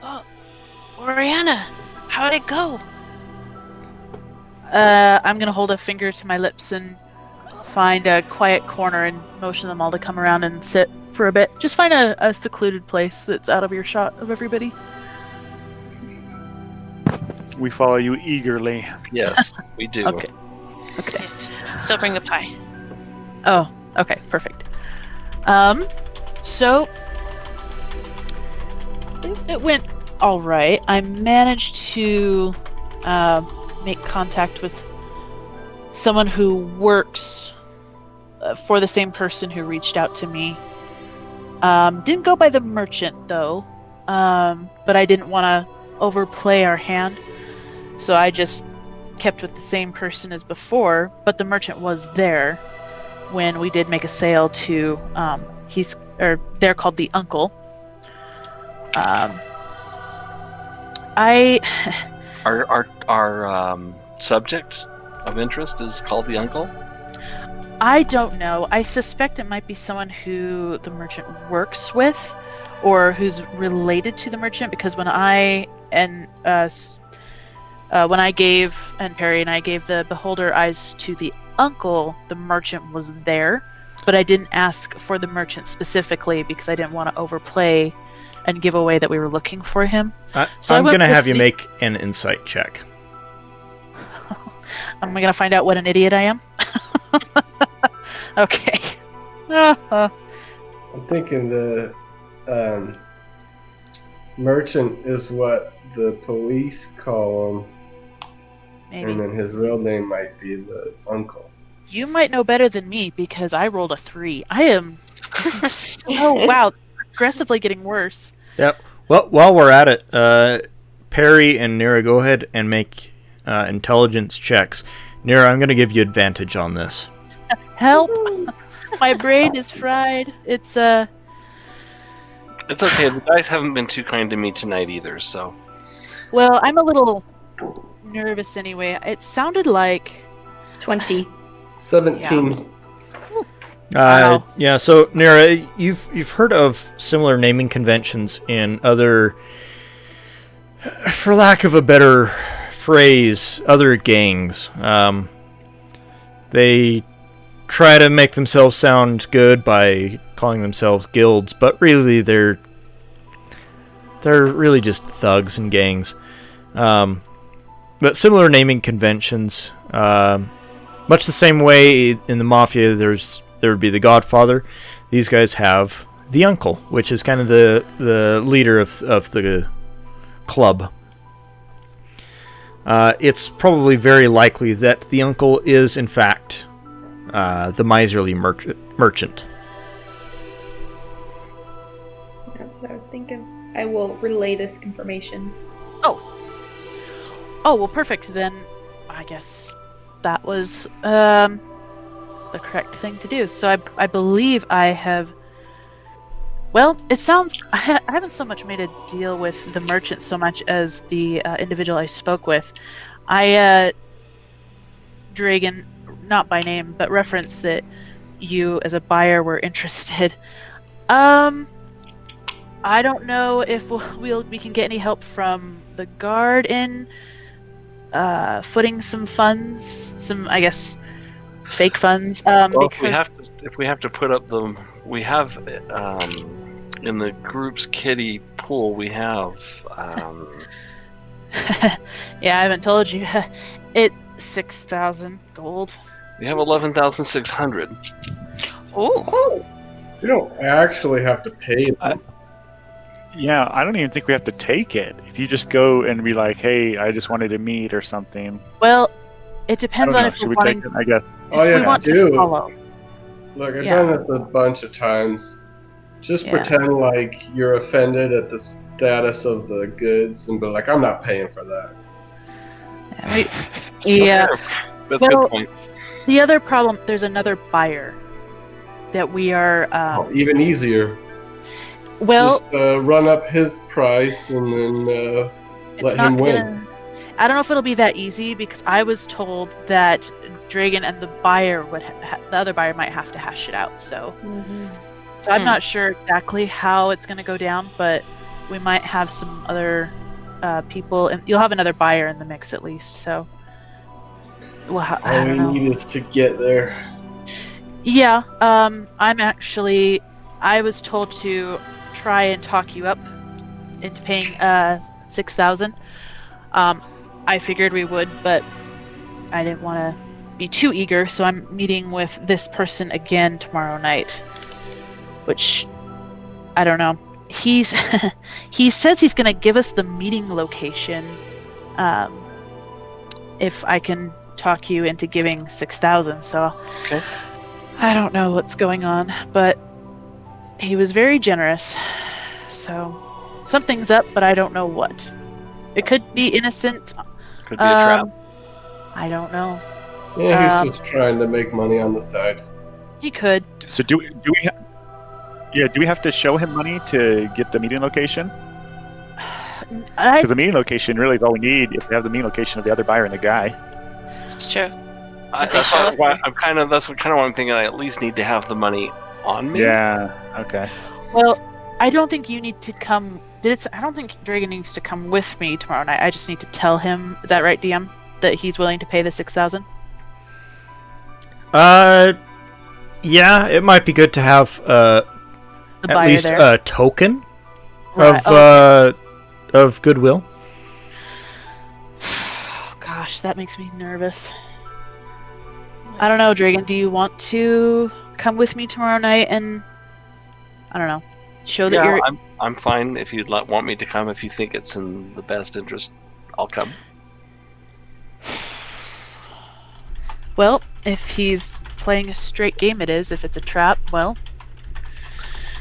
Oh, Oriana, how'd it go? I'm gonna hold a finger to my lips and find a quiet corner and motion them all to come around and sit for a bit. Just find a secluded place that's out of your shot of everybody. We follow you eagerly. Yes, we do. Okay. Okay. Yes. Still bring the pie. Oh, okay, perfect. So it went all right. I managed to make contact with someone who works for the same person who reached out to me. Didn't go by the merchant though, but I didn't want to overplay our hand, so I just kept with the same person as before. But the merchant was there when we did make a sale to they're called the Uncle. Our subject of interest is called the Uncle. I don't know. I suspect it might be someone who the merchant works with, or who's related to the merchant. Because when I gave Perry and I gave the beholder eyes to the Uncle, the merchant was there, but I didn't ask for the merchant specifically because I didn't want to overplay and give away that we were looking for him. So I'm going to have you the- make an insight check. Am I gonna find out what an idiot I am? Okay. I'm thinking the merchant is what the police call him, Maybe. and then his real name might be the Uncle. You might know better than me because I rolled a 3. I am oh wow, progressively getting worse. Yep. Well, while we're at it, Perry and Nira, go ahead and make intelligence checks. Nira, I'm going to give you advantage on this. Help! My brain is fried. It's It's okay. The dice haven't been too kind to me tonight either, so. well, I'm a little nervous anyway. It sounded like 20. 17. Wow. Yeah, so Nira, you've heard of similar naming conventions in other, for lack of a better phrase, other gangs. They try to make themselves sound good by calling themselves guilds, but really they're really just thugs and gangs. But similar naming conventions, much the same way in the Mafia there would be the Godfather. These guys have the Uncle, which is kind of the leader of the club. It's probably very likely that the Uncle is, in fact, the miserly merchant. That's what I was thinking. I will relay this information. Oh, well, perfect. Then I guess that was the correct thing to do. So I believe I have. Well, it sounds. I haven't so much made a deal with the merchant so much as the individual I spoke with. Dragon, not by name, but reference that you as a buyer were interested. I don't know if we can get any help from the guard in footing some funds, some, I guess, fake funds. Well, Because if we have to put up the, we have in the group's kitty pool, we have yeah, I haven't told you. It's 6,000 gold. we have 11,600. Oh. You don't actually have to pay them. Yeah, I don't even think we have to take it. If you just go and be like, "Hey, I just wanted to meet" or something. Well, it I depends don't on know. if Should we're we take wanting. it? I guess. Oh, If yeah, we want do. to follow. Look, I've Yeah. done this a bunch of times. Just Yeah. pretend like you're offended at the status of the goods and be like, I'm not paying for that. Yeah. That's a Well, good point. The other problem, there's another buyer that we are. Even easier. Well, Just run up his price and then it's let not him win. gonna. I don't know if it'll be that easy because I was told that Dragon and the buyer would, the other buyer might have to hash it out. So, so I'm not sure exactly how it's gonna go down, but we might have some other people, and you'll have another buyer in the mix at least. So, well, I All we don't know. need is to get there. Yeah, I was told to try and talk you up into paying 6,000. I figured we would, but I didn't want to be too eager, so I'm meeting with this person again tomorrow night. Which I don't know. He says he's gonna give us the meeting location. If I can talk you into giving 6,000, so Okay. I don't know what's going on, but he was very generous. So something's up, but I don't know what. It could be innocent. Could be a trap. I don't know. Yeah, he's just trying to make money on the side. He could. So do we? Do we have to show him money to get the meeting location? Because the meeting location really is all we need if we have the meeting location of the other buyer and the guy. It's true. That's why I'm kind of what I'm thinking. I at least need to have the money on me. Yeah. Okay. Well, I don't think you need to come. I don't think Dragon needs to come with me tomorrow night. I just need to tell him. Is that right, DM? That he's willing to pay the 6,000? Yeah, it might be good to have The at buyer least there. a token Right, of goodwill. Gosh, that makes me nervous. I don't know, Dragon. Do you want to come with me tomorrow night and I don't know, show that you're? I'm fine if you'd want me to come. If you think it's in the best interest, I'll come. Well, if he's playing a straight game, it is. If it's a trap, well,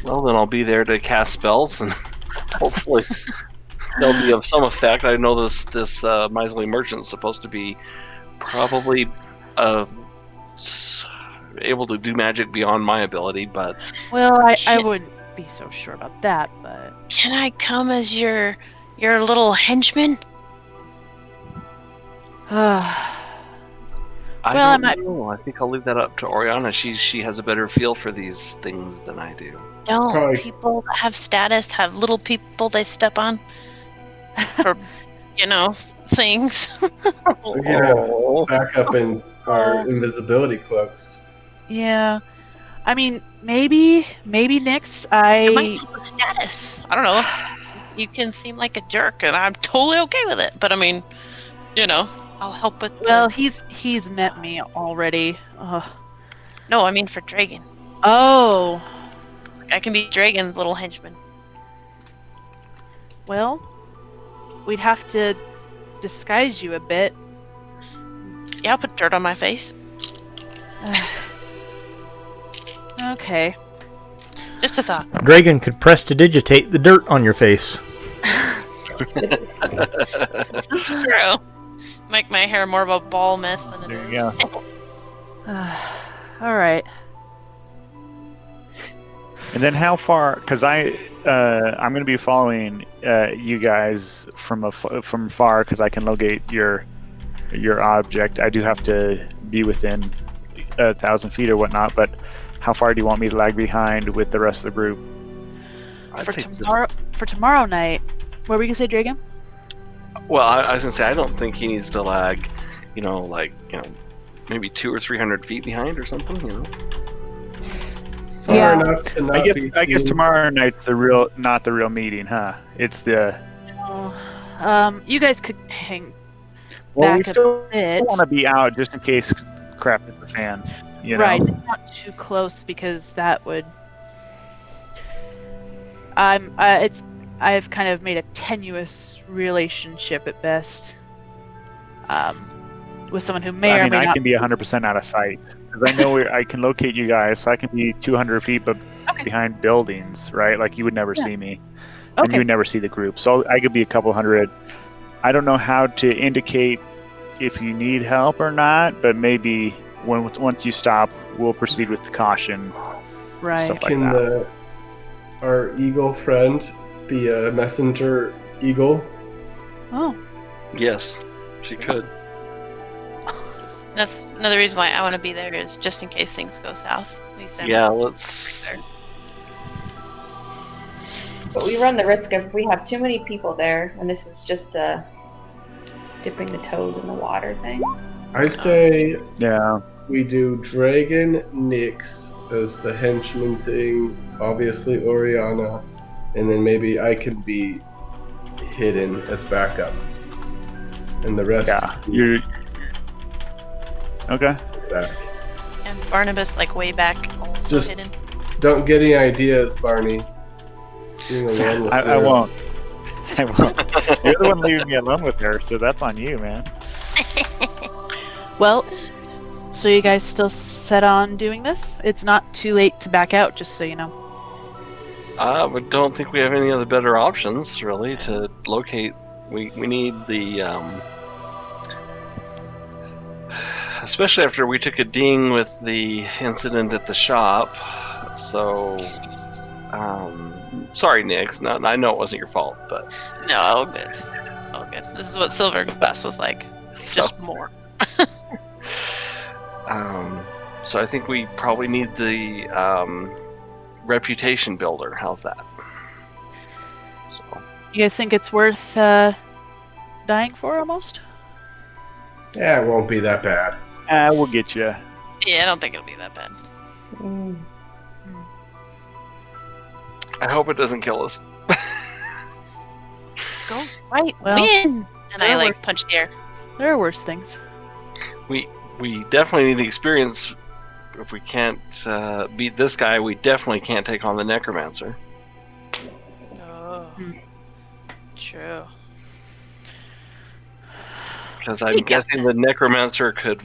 Well, then I'll be there to cast spells, and hopefully they'll be of some effect. I know this miserly merchant's supposed to be probably able to do magic beyond my ability, but I wouldn't be so sure about that. But Can I come as your little henchman? I Well, I don't might- know. I think I'll leave that up to Oriana. She has a better feel for these things than I do. Don't Probably. people that have status have little people they step on for, things? We can have back up in our invisibility cloaks. yeah, I mean, maybe next It might I. help with status. I don't know. You can seem like a jerk, and I'm totally okay with it. But I mean, I'll help with. Well, he's met me already. Ugh. No, I mean for Dragon. Oh, I can be Dragon's little henchman. well, we'd have to disguise you a bit. Yeah, I'll put dirt on my face. Okay. Just a thought. Dragon could prestidigitate the dirt on your face. It's true. Make my hair more of a ball mess than it There is. you go. All right. And then how far? Because I'm going to be following you guys from far because I can locate your object. I do have to be within 1,000 feet or whatnot. But how far do you want me to lag behind with the rest of the group? For tomorrow night, what were you gonna say, Dragon? Well, I was gonna say I don't think he needs to lag, maybe 200 or 300 feet behind or something. Far Yeah. enough to not be I guess seen. tomorrow night's not the real meeting, huh? It's the You guys could hang well, we back a still bit. want to be out just in case crap hits the fan. You know? Right, not too close because that would. I've kind of made a tenuous relationship at best. With someone who may I or mean, may I not. can be 100% out of sight because I know I can locate you guys, so I can be 200 feet, but Okay. behind buildings, right? Like you would never Yeah. see me, and you Okay. would never see the group. So I could be a couple hundred. I don't know how to indicate if you need help or not, but maybe once you stop, we'll proceed with caution. Right. Stuff like Can that. our eagle friend be a messenger eagle? Oh. Yes, she could. That's another reason why I want to be there, is just in case things go south. At least I'm Yeah, let's. there. But we run the risk of we have too many people there, and this is just a dipping the toes in the water thing. I say Yeah. we do Dragon Nyx as the henchman thing, obviously Oriana, and then maybe I can be hidden as backup. And the rest Yeah. You. Okay. back. And Barnabas, like way back, also Just- hidden. Don't get any ideas, Barney. Being alone with I her. won't. I won't. You're the one leaving me alone with her, so that's on you, man. Well, so you guys still set on doing this? It's not too late to back out, just so you know. We don't think we have any other better options, really, to locate. We need the. Especially after we took a ding with the incident at the shop. So. Sorry, Nix. No, I know it wasn't your fault, but. No, all good. All good. This is what Silver Glass was like. So, Just more. so I think we probably need the reputation builder. How's that? So, You guys think it's worth dying for almost? Yeah, it won't be that bad. We'll get you. Yeah, I don't think it'll be that bad. I hope it doesn't kill us. Go fight, Well, win! And I there like were- punch the air. There are worse things. We definitely need experience. If we can't beat this guy, we definitely can't take on the necromancer. Oh. True. Because I'm guessing the necromancer could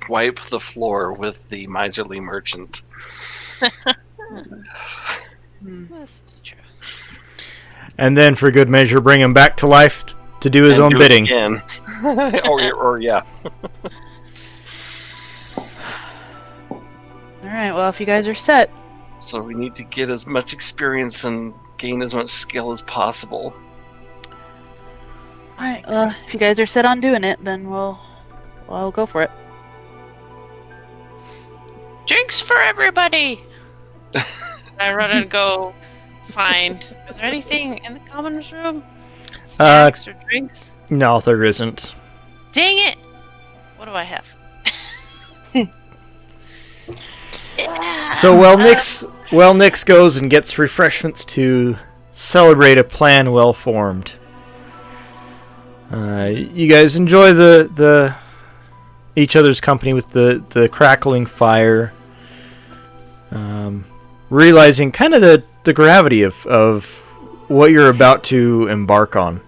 wipe the floor with the miserly merchant. This is true. And then, for good measure, bring him back to life to do his And own do it bidding. again. or yeah. Alright, well, if you guys are set, So we need to get as much experience and gain as much skill as possible. alright, if you guys are set on doing it, then I'll go for it. Drinks for everybody! I run and go find. Is there anything in the commons room? Snacks or drinks? No, there isn't. Dang it! What do I have? Yeah. So Nix goes and gets refreshments to celebrate a plan well formed. You guys enjoy the each other's company with the crackling fire, realizing kind of the gravity of what you're about to embark on.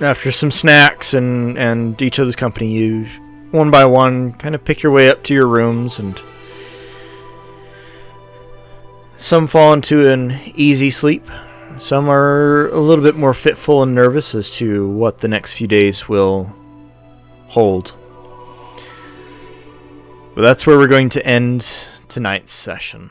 After some snacks and each other's company, you one by one, kind of pick your way up to your rooms, and some fall into an easy sleep. Some are a little bit more fitful and nervous as to what the next few days will hold. But that's where we're going to end tonight's session.